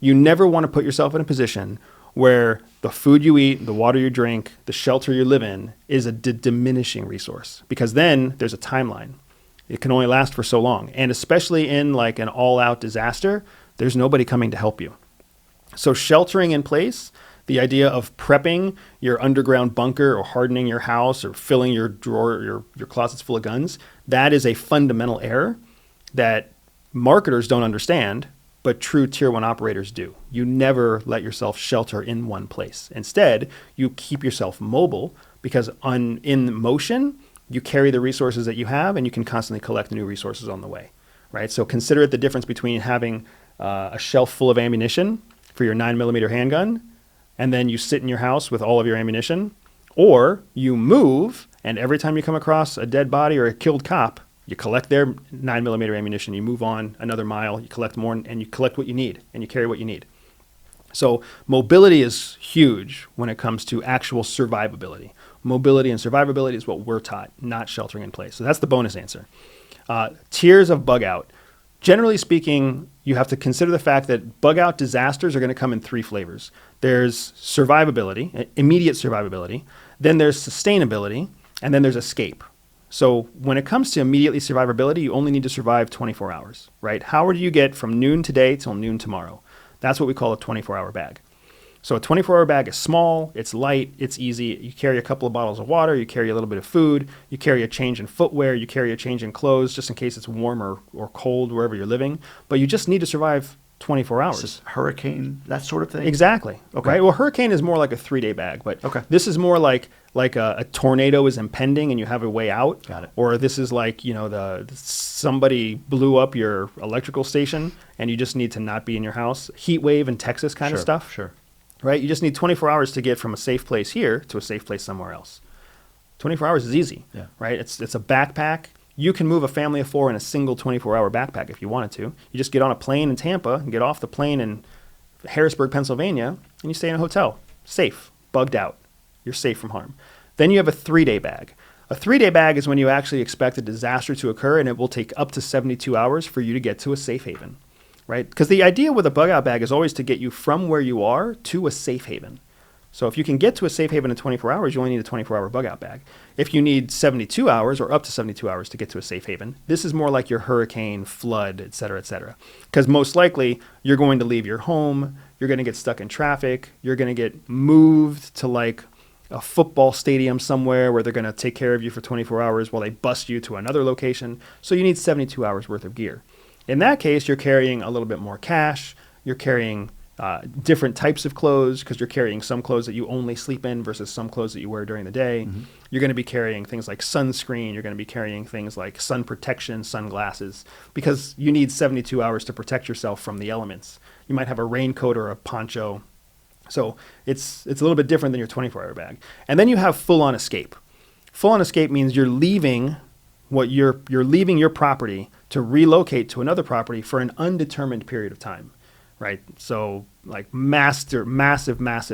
You never want to put yourself in a position where the food you eat, the water you drink, the shelter you live in is a diminishing resource, because then there's a timeline. It can only last for so long. And especially in like an all-out disaster, there's nobody coming to help you. So sheltering in place, the idea of prepping your underground bunker or hardening your house or filling your drawer, your closets full of guns, that is a fundamental error that marketers don't understand, but true tier one operators do. You never let yourself shelter in one place. Instead, you keep yourself mobile, because in motion, you carry the resources that you have and you can constantly collect new resources on the way, right? So consider it the difference between having a shelf full of ammunition for your 9mm handgun, and then you sit in your house with all of your ammunition, or you move, and every time you come across a dead body or a killed cop, you collect their 9mm ammunition, you move on another mile, you collect more, and you collect what you need, and you carry what you need. So mobility is huge when it comes to actual survivability. Mobility and survivability is what we're taught, not sheltering in place. So that's the bonus answer. Tiers of bug out. Generally speaking, you have to consider the fact that bug out disasters are going to come in three flavors. There's survivability, immediate survivability, then there's sustainability, and then there's escape. So when it comes to immediately survivability, you only need to survive 24 hours, right? How do you get from noon today till noon tomorrow? That's what we call a 24-hour bag. So a 24-hour bag is small, it's light, it's easy. You carry a couple of bottles of water, you carry a little bit of food, you carry a change in footwear, you carry a change in clothes just in case it's warm or cold wherever you're living. But you just need to survive 24 hours. This is hurricane, that sort of thing? Exactly. Okay. Right? Well, hurricane is more like a 3-day bag, but this is more like a tornado is impending and you have a way out. Got it. Or this is like, somebody blew up your electrical station and you just need to not be in your house. Heat wave in Texas kind of stuff. Sure. Right? You just need 24 hours to get from a safe place here to a safe place somewhere else. 24 hours is easy, right? It's a backpack. You can move a family of 4 in a single 24-hour backpack if you wanted to. You just get on a plane in Tampa and get off the plane in Harrisburg, Pennsylvania, and you stay in a hotel. Safe, bugged out. You're safe from harm. Then you have a 3-day bag. A 3-day bag is when you actually expect a disaster to occur, and it will take up to 72 hours for you to get to a safe haven, right? Because the idea with a bug out bag is always to get you from where you are to a safe haven. So if you can get to a safe haven in 24 hours, you only need a 24-hour bug out bag. If you need 72 hours or up to 72 hours to get to a safe haven, this is more like your hurricane, flood, et cetera, et cetera. Because most likely you're going to leave your home, you're going to get stuck in traffic, you're going to get moved to like a football stadium somewhere where they're going to take care of you for 24 hours while they bus you to another location. So you need 72 hours worth of gear. In that case, you're carrying a little bit more cash, you're carrying different types of clothes because you're carrying some clothes that you only sleep in versus some clothes that you wear during the day. Mm-hmm. You're going to be carrying things like sunscreen. You're going to be carrying things like sun protection, sunglasses, because you need 72 hours to protect yourself from the elements. You might have a raincoat or a poncho. So it's a little bit different than your 24-hour bag. And then you have full-on escape. Full-on escape means you're leaving you're leaving your property to relocate to another property for an undetermined period of time. Right. So like massive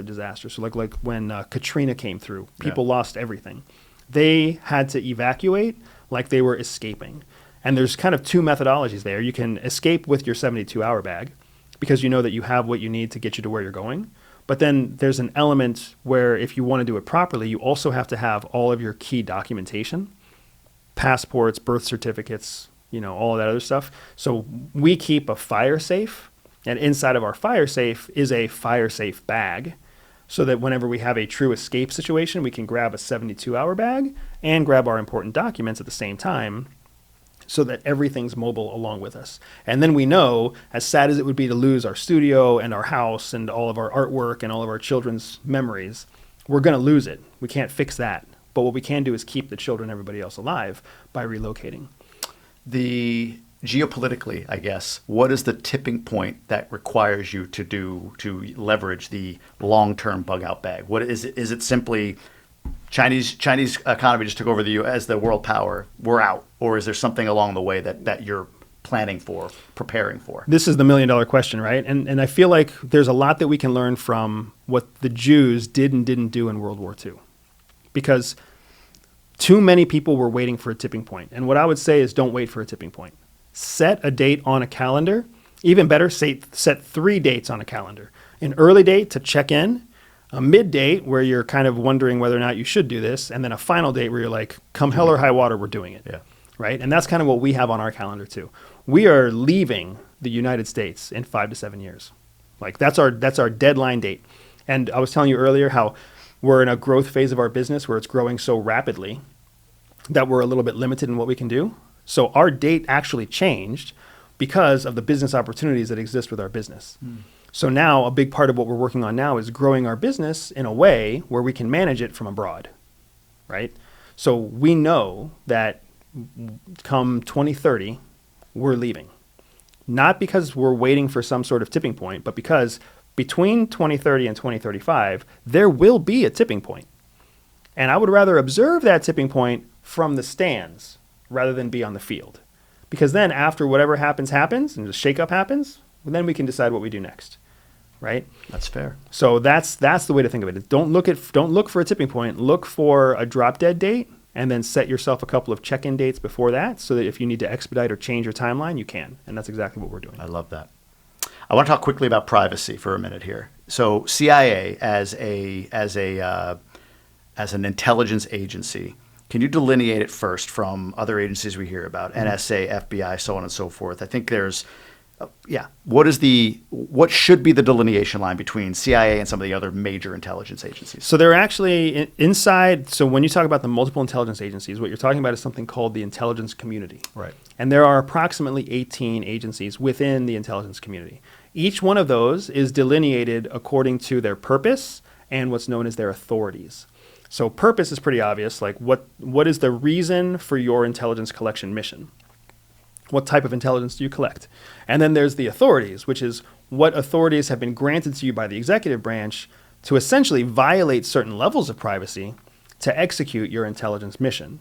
disaster. So like when Katrina came through, people lost everything. They had to evacuate like they were escaping. And there's kind of two methodologies there. You can escape with your 72-hour bag because you know that you have what you need to get you to where you're going. But then there's an element where if you want to do it properly, you also have to have all of your key documentation, passports, birth certificates, all of that other stuff. So we keep a fire safe. And inside of our fire safe is a fire safe bag so that whenever we have a true escape situation, we can grab a 72-hour bag and grab our important documents at the same time so that everything's mobile along with us. And then we know, as sad as it would be to lose our studio and our house and all of our artwork and all of our children's memories, we're going to lose it. We can't fix that. But what we can do is keep the children and everybody else alive by relocating. Geopolitically, I guess, what is the tipping point that requires you to leverage the long-term bug-out bag? What is it? Is it simply Chinese economy just took over the U.S. as the world power, we're out? Or is there something along the way that you're planning for, preparing for? This is the million-dollar question, right? And I feel like there's a lot that we can learn from what the Jews did and didn't do in World War II. Because too many people were waiting for a tipping point. And what I would say is don't wait for a tipping point. Set a date on a calendar. Even better, set 3 dates on a calendar. An early date to check in a mid date where you're kind of wondering whether or not you should do this, and then a final date where you're like, come hell or high water, we're doing it. Yeah. Right? And that's kind of what we have on our calendar too. We are leaving the United States in 5 to 7 years. Like that's our deadline date. And I was telling you earlier how we're in a growth phase of our business where it's growing so rapidly that we're a little bit limited in what we can do. So our date actually changed because of the business opportunities that exist with our business. So now a big part of what we're working on now is growing our business in a way where we can manage it from abroad, right? So we know that come 2030, we're leaving. Not because we're waiting for some sort of tipping point, but because between 2030 and 2035, there will be a tipping point. And I would rather observe that tipping point from the stands rather than be on the field. Because then after whatever happens and the shakeup happens, then we can decide what we do next, right? That's fair. So that's the way to think of it. Don't look for a tipping point. Look for a drop dead date, and then set yourself a couple of check-in dates before that, so that if you need to expedite or change your timeline, you can. And that's exactly what we're doing. I love that. I want to talk quickly about privacy for a minute here. So CIA as an intelligence agency, can you delineate it first from other agencies we hear about, NSA, FBI, so on and so forth? I think there's, what should be the delineation line between CIA and some of the other major intelligence agencies? So they're actually inside. So when you talk about the multiple intelligence agencies, what you're talking about is something called the intelligence community. Right. And there are approximately 18 agencies within the intelligence community. Each one of those is delineated according to their purpose and what's known as their authorities. So purpose is pretty obvious, like what is the reason for your intelligence collection mission? What type of intelligence do you collect? And then there's the authorities, which is what authorities have been granted to you by the executive branch to essentially violate certain levels of privacy to execute your intelligence mission.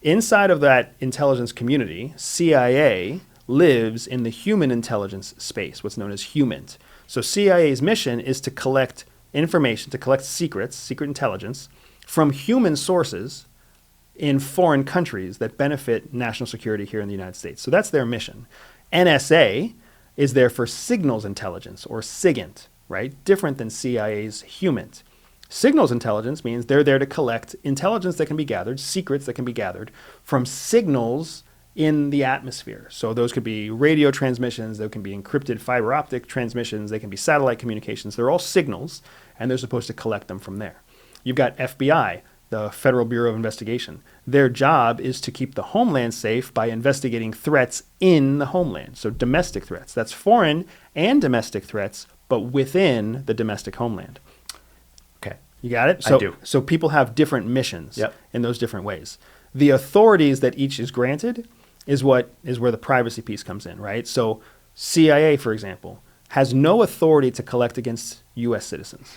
Inside of that intelligence community, CIA lives in the human intelligence space, what's known as HUMINT. So CIA's mission is to collect information, to collect secret intelligence from human sources in foreign countries that benefit national security here in the United States. So that's their mission. NSA is there for signals intelligence, or SIGINT, right? Different than CIA's HUMINT. Signals intelligence means they're there to collect intelligence that can be gathered, secrets that can be gathered from signals in the atmosphere. So those could be radio transmissions, they can be encrypted fiber optic transmissions, they can be satellite communications. They're all signals, and they're supposed to collect them from there. You've got FBI, the Federal Bureau of Investigation. Their job is to keep the homeland safe by investigating threats in the homeland. So domestic threats. That's foreign and domestic threats, but within the domestic homeland. Okay. You got it? I do. So people have different missions in those different ways. The authorities that each is granted is where the privacy piece comes in, right? So CIA, for example, has no authority to collect against U.S. citizens.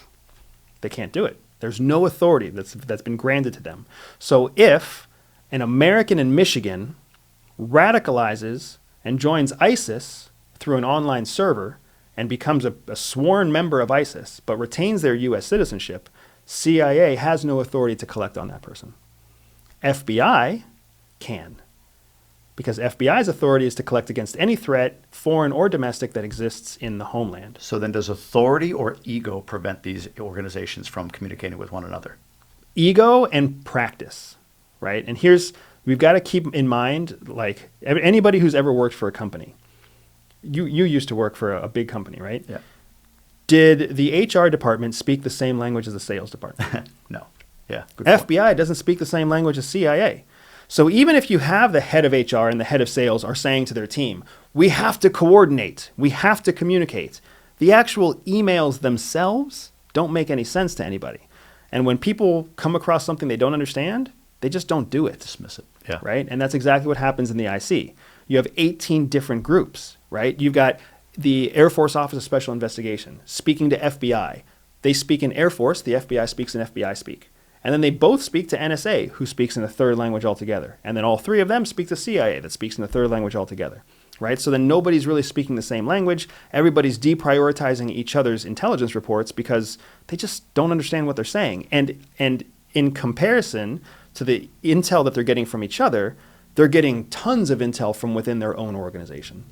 They can't do it. There's no authority that's been granted to them. So if an American in Michigan radicalizes and joins ISIS through an online server and becomes a sworn member of ISIS, but retains their U.S. citizenship, CIA has no authority to collect on that person. FBI can, because FBI's authority is to collect against any threat, foreign or domestic, that exists in the homeland. So then does authority or ego prevent these organizations from communicating with one another? Ego and practice, right? And we've got to keep in mind, like anybody who's ever worked for a company, you used to work for a big company, right? Yeah. Did the HR department speak the same language as the sales department? No. Yeah. Good FBI doesn't speak the same language as CIA. So even if you have the head of HR and the head of sales are saying to their team, we have to coordinate, we have to communicate, the actual emails themselves don't make any sense to anybody. And when people come across something they don't understand, they just don't do it. Dismiss it. Yeah. Right? And that's exactly what happens in the IC. You have 18 different groups, right? You've got the Air Force Office of Special Investigation speaking to FBI. They speak in Air Force, the FBI speaks in FBI speak. And then they both speak to NSA, who speaks in a third language altogether. And then all three of them speak to CIA, that speaks in a third language altogether. Right? So then nobody's really speaking the same language. Everybody's deprioritizing each other's intelligence reports because they just don't understand what they're saying. And in comparison to the intel that they're getting from each other, they're getting tons of intel from within their own organization.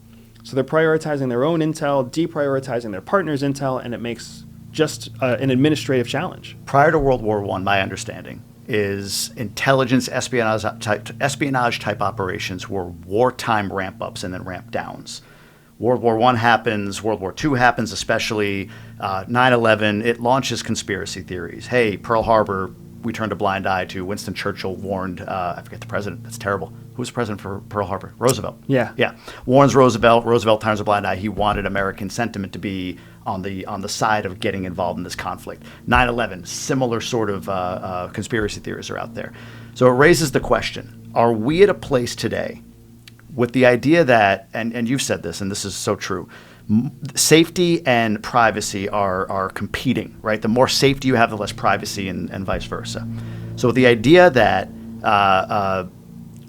So they're prioritizing their own intel, deprioritizing their partner's intel, and it makes just an administrative challenge. Prior to World War I, my understanding is intelligence espionage type operations were wartime ramp ups and then ramp downs. World War I happens, World War II happens, especially 9/11. It launches conspiracy theories. Hey, Pearl Harbor, we turned a blind eye to. Winston Churchill warned, I forget the president, that's terrible. Who was president for Pearl Harbor? Roosevelt. Yeah. Warns Roosevelt. Roosevelt turns a blind eye. He wanted American sentiment to be on the side of getting involved in this conflict. 9/11, similar sort of conspiracy theories are out there. So it raises the question, are we at a place today with the idea that, and you've said this, and this is so true, safety and privacy are competing, right? The more safety you have, the less privacy, and vice versa. So the idea that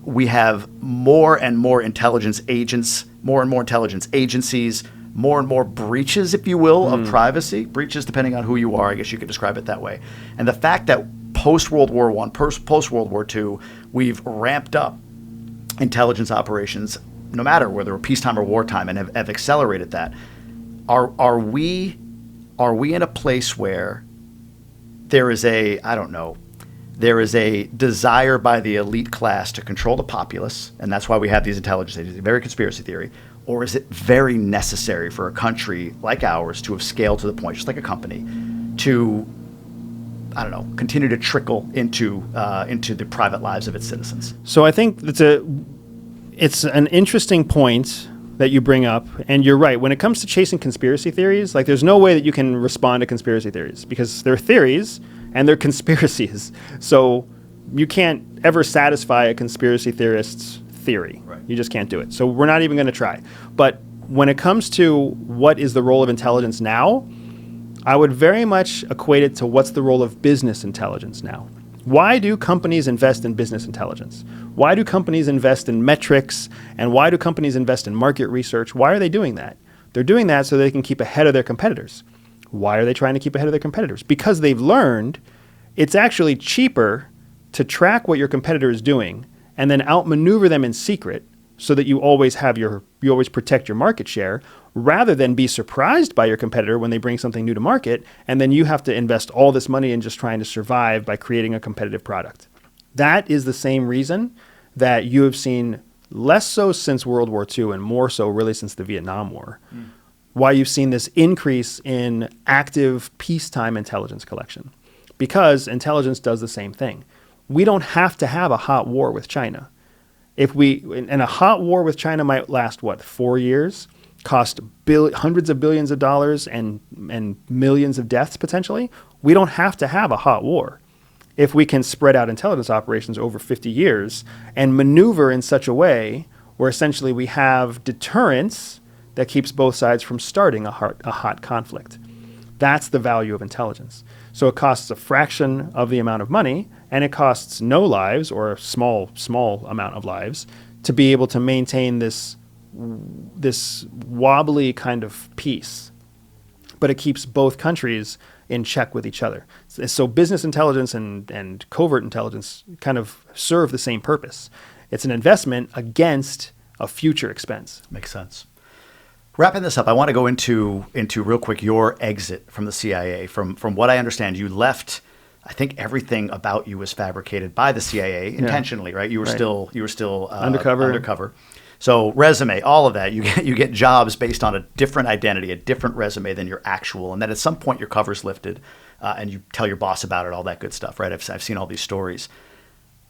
we have more and more intelligence agents, more and more intelligence agencies, more and more breaches, if you will, of privacy. Breaches, depending on who you are, I guess you could describe it that way. And the fact that post-World War I, post-World War II, we've ramped up intelligence operations, no matter whether we're peacetime or wartime, and have accelerated that. Are we in a place where there is a desire by the elite class to control the populace, and that's why we have these intelligence agencies, very conspiracy theory, or is it very necessary for a country like ours to have scaled to the point, just like a company, to, continue to trickle into the private lives of its citizens? So I think it's an interesting point that you bring up, and you're right. When it comes to chasing conspiracy theories, like there's no way that you can respond to conspiracy theories because they're theories and they're conspiracies. So you can't ever satisfy a conspiracy theorist's theory. Right. You just can't do it. So we're not even going to try. But when it comes to what is the role of intelligence now, I would very much equate it to what's the role of business intelligence now. Why do companies invest in business intelligence? Why do companies invest in metrics? And why do companies invest in market research? Why are they doing that? They're doing that so they can keep ahead of their competitors. Why are they trying to keep ahead of their competitors? Because they've learned it's actually cheaper to track what your competitor is doing and then outmaneuver them in secret so that you always protect your market share, rather than be surprised by your competitor when they bring something new to market, and then you have to invest all this money in just trying to survive by creating a competitive product. That is the same reason that you have seen, less so since World War II and more so really since the Vietnam War, why you've seen this increase in active peacetime intelligence collection. Because intelligence does the same thing. We don't have to have a hot war with China. And a hot war with China might last, 4 years? Cost hundreds of billions of dollars and millions of deaths potentially. We don't have to have a hot war if we can spread out intelligence operations over 50 years and maneuver in such a way where essentially we have deterrence that keeps both sides from starting a hot conflict. That's the value of intelligence. So it costs a fraction of the amount of money, and it costs no lives or a small amount of lives to be able to maintain this wobbly kind of peace, but it keeps both countries in check with each other. So business intelligence and covert intelligence kind of serve the same purpose. It's an investment against a future expense. Makes sense. Wrapping this up, I want to go into real quick your exit from the CIA. From what I understand, you left. I think everything about you was fabricated by the CIA intentionally, right? You were still undercover. So resume, all of that, you get jobs based on a different identity, a different resume than your actual, and then at some point your cover's lifted, and you tell your boss about it, all that good stuff, right? I've seen all these stories.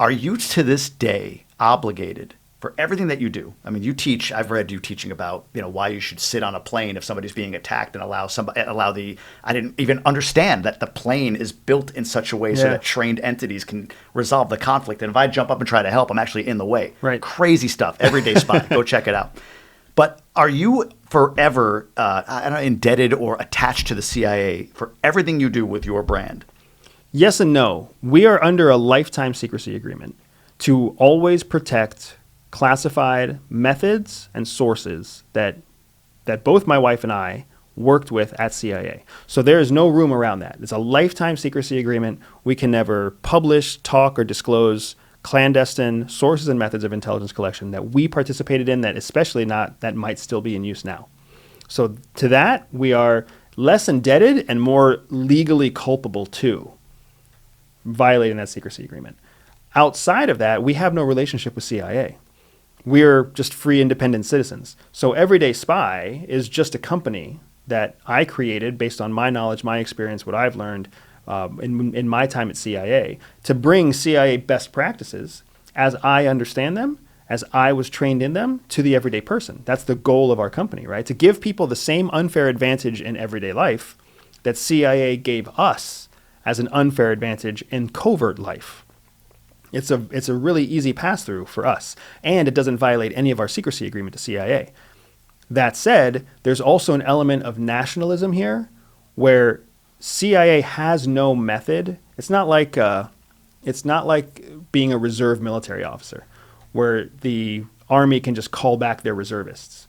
Are you to this day obligated for everything that you do? I mean, you teach. I've read you teaching about why you should sit on a plane if somebody's being attacked and allow the. I didn't even understand that the plane is built in such a way so that trained entities can resolve the conflict. And if I jump up and try to help, I'm actually in the way. Right. Crazy stuff. Everyday Spy. Go check it out. But are you forever indebted or attached to the CIA for everything you do with your brand? Yes and no. We are under a lifetime secrecy agreement to always protect classified methods and sources that both my wife and I worked with at CIA. So there is no room around that. It's a lifetime secrecy agreement. We can never publish, talk, or disclose clandestine sources and methods of intelligence collection that we participated in, that might still be in use now. So to that, we are less indebted and more legally culpable too, violating that secrecy agreement. Outside of that, we have no relationship with CIA. We're just free, independent citizens. So Everyday Spy is just a company that I created based on my knowledge, my experience, what I've learned in my time at CIA, to bring CIA best practices as I understand them, as I was trained in them, to the everyday person. That's the goal of our company, right? To give people the same unfair advantage in everyday life that CIA gave us as an unfair advantage in covert life. It's a really easy pass-through for us, and it doesn't violate any of our secrecy agreement to CIA. That said, there's also an element of nationalism here where CIA has no method. It's not like being a reserve military officer where the Army can just call back their reservists.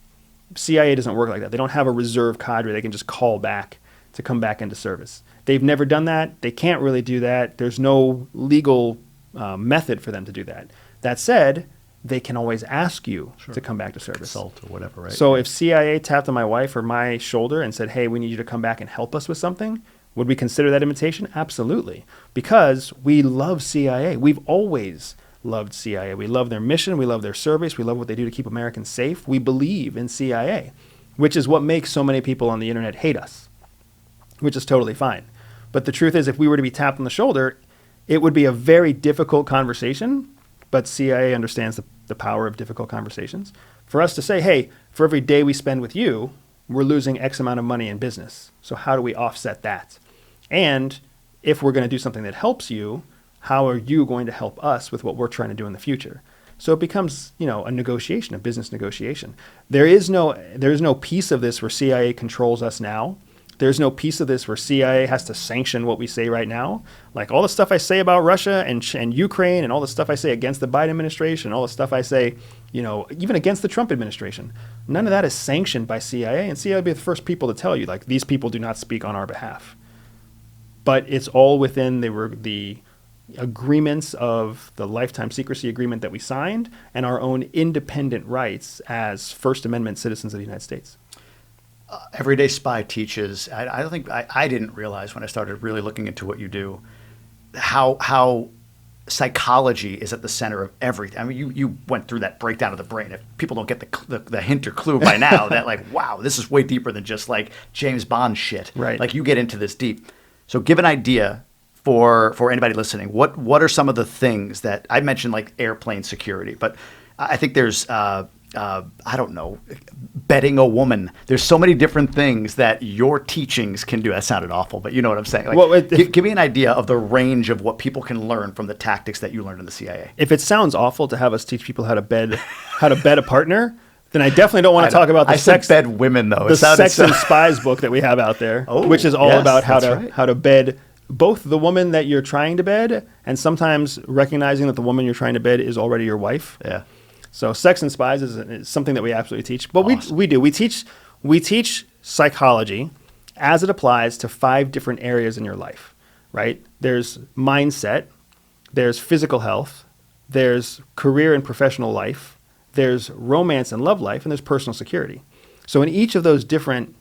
CIA doesn't work like that. They don't have a reserve cadre they can just call back to come back into service. They've never done that. They can't really do that. There's no legal method for them to do that. That said, they can always ask you to come back to service. Consult or whatever, right? So if CIA tapped on my wife or my shoulder and said, hey, we need you to come back and help us with something, would we consider that invitation? Absolutely. Because we love CIA. We've always loved CIA. We love their mission. We love their service. We love what they do to keep Americans safe. We believe in CIA, which is what makes so many people on the internet hate us, which is totally fine. But the truth is, if we were to be tapped on the shoulder, it would be a very difficult conversation, but CIA understands the power of difficult conversations. For us to say, hey, for every day we spend with you, we're losing X amount of money in business. So how do we offset that? And if we're going to do something that helps you, how are you going to help us with what we're trying to do in the future? So it becomes, a negotiation, a business negotiation. There is no piece of this where CIA controls us now. There's no piece of this where CIA has to sanction what we say right now. Like all the stuff I say about Russia and Ukraine and all the stuff I say against the Biden administration, all the stuff I say, even against the Trump administration, none of that is sanctioned by CIA. And CIA will be the first people to tell you, like, these people do not speak on our behalf. But it's all within the agreements of the lifetime secrecy agreement that we signed and our own independent rights as First Amendment citizens of the United States. Everyday Spy teaches, I don't think, I didn't realize when I started really looking into what you do, how psychology is at the center of everything. I mean, you went through that breakdown of the brain. If people don't get the hint or clue by now, that like, wow, this is way deeper than just like James Bond shit. Right. Like you get into this deep. So give an idea for anybody listening. What are some of the things that I mentioned, like airplane security, but I think there's I don't know, betting a woman. There's so many different things that your teachings can do. That sounded awful, but you know what I'm saying. Like, give me an idea of the range of what people can learn from the tactics that you learned in the CIA. If it sounds awful to have us teach people how to bet a partner, then I definitely don't want to talk about the sex. I said bed women though. The Sex and Spies book that we have out there, which is all about how to bed both the woman that you're trying to bed and sometimes recognizing that the woman you're trying to bed is already your wife. Yeah. So Sex and Spies is something that we absolutely teach. But awesome. We teach psychology as it applies to 5 different areas in your life, right? There's mindset, there's physical health, there's career and professional life, there's romance and love life, and there's personal security. So in each of those different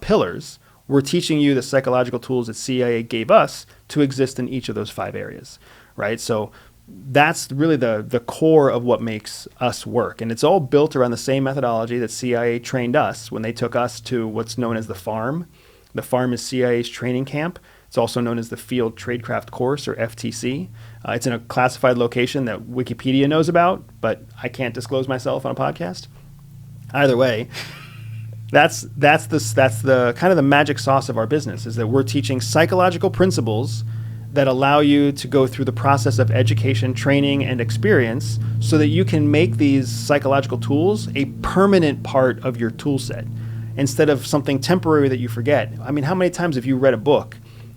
pillars, we're teaching you the psychological tools that CIA gave us to exist in each of those 5 areas, right? So that's really the core of what makes us work. And it's all built around the same methodology that CIA trained us when they took us to what's known as the farm. The farm is CIA's training camp. It's also known as the Field Tradecraft Course, or FTC. It's in a classified location that Wikipedia knows about, but I can't disclose myself on a podcast. Either way, that's the kind of the magic sauce of our business, is that we're teaching psychological principles that allow you to go through the process of education, training, and experience so that you can make these psychological tools a permanent part of your tool set instead of something temporary that you forget. I mean, how many times have you read a book,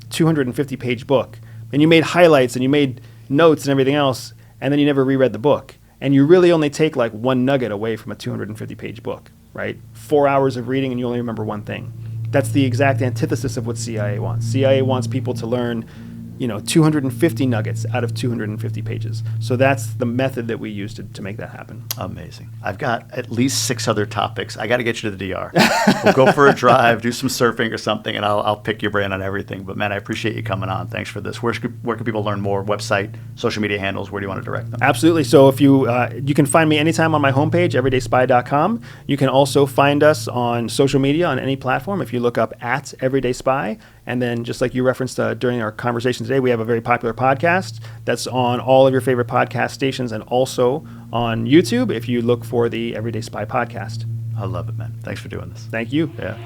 250-page book, and you made highlights and you made notes and everything else, and then you never reread the book? And you really only take like one nugget away from a 250-page book, right? 4 hours of reading and you only remember one thing. That's the exact antithesis of what CIA wants. CIA wants people to learn 250 nuggets out of 250 pages. So that's the method that we use to make that happen. Amazing. I've got at least 6 other topics. I got to get you to the DR. We'll go for a drive, do some surfing or something, and I'll pick your brain on everything. But man, I appreciate you coming on. Thanks for this. Where can people learn more? Website, social media handles? Where do you want to direct them? Absolutely. So if you can find me anytime on my homepage, everydayspy.com. You can also find us on social media on any platform. If you look up at Everyday Spy, and then just like you referenced during our conversation today, we have a very popular podcast that's on all of your favorite podcast stations and also on YouTube if you look for the Everyday Spy podcast. I love it, man. Thanks for doing this. Thank you. Yeah.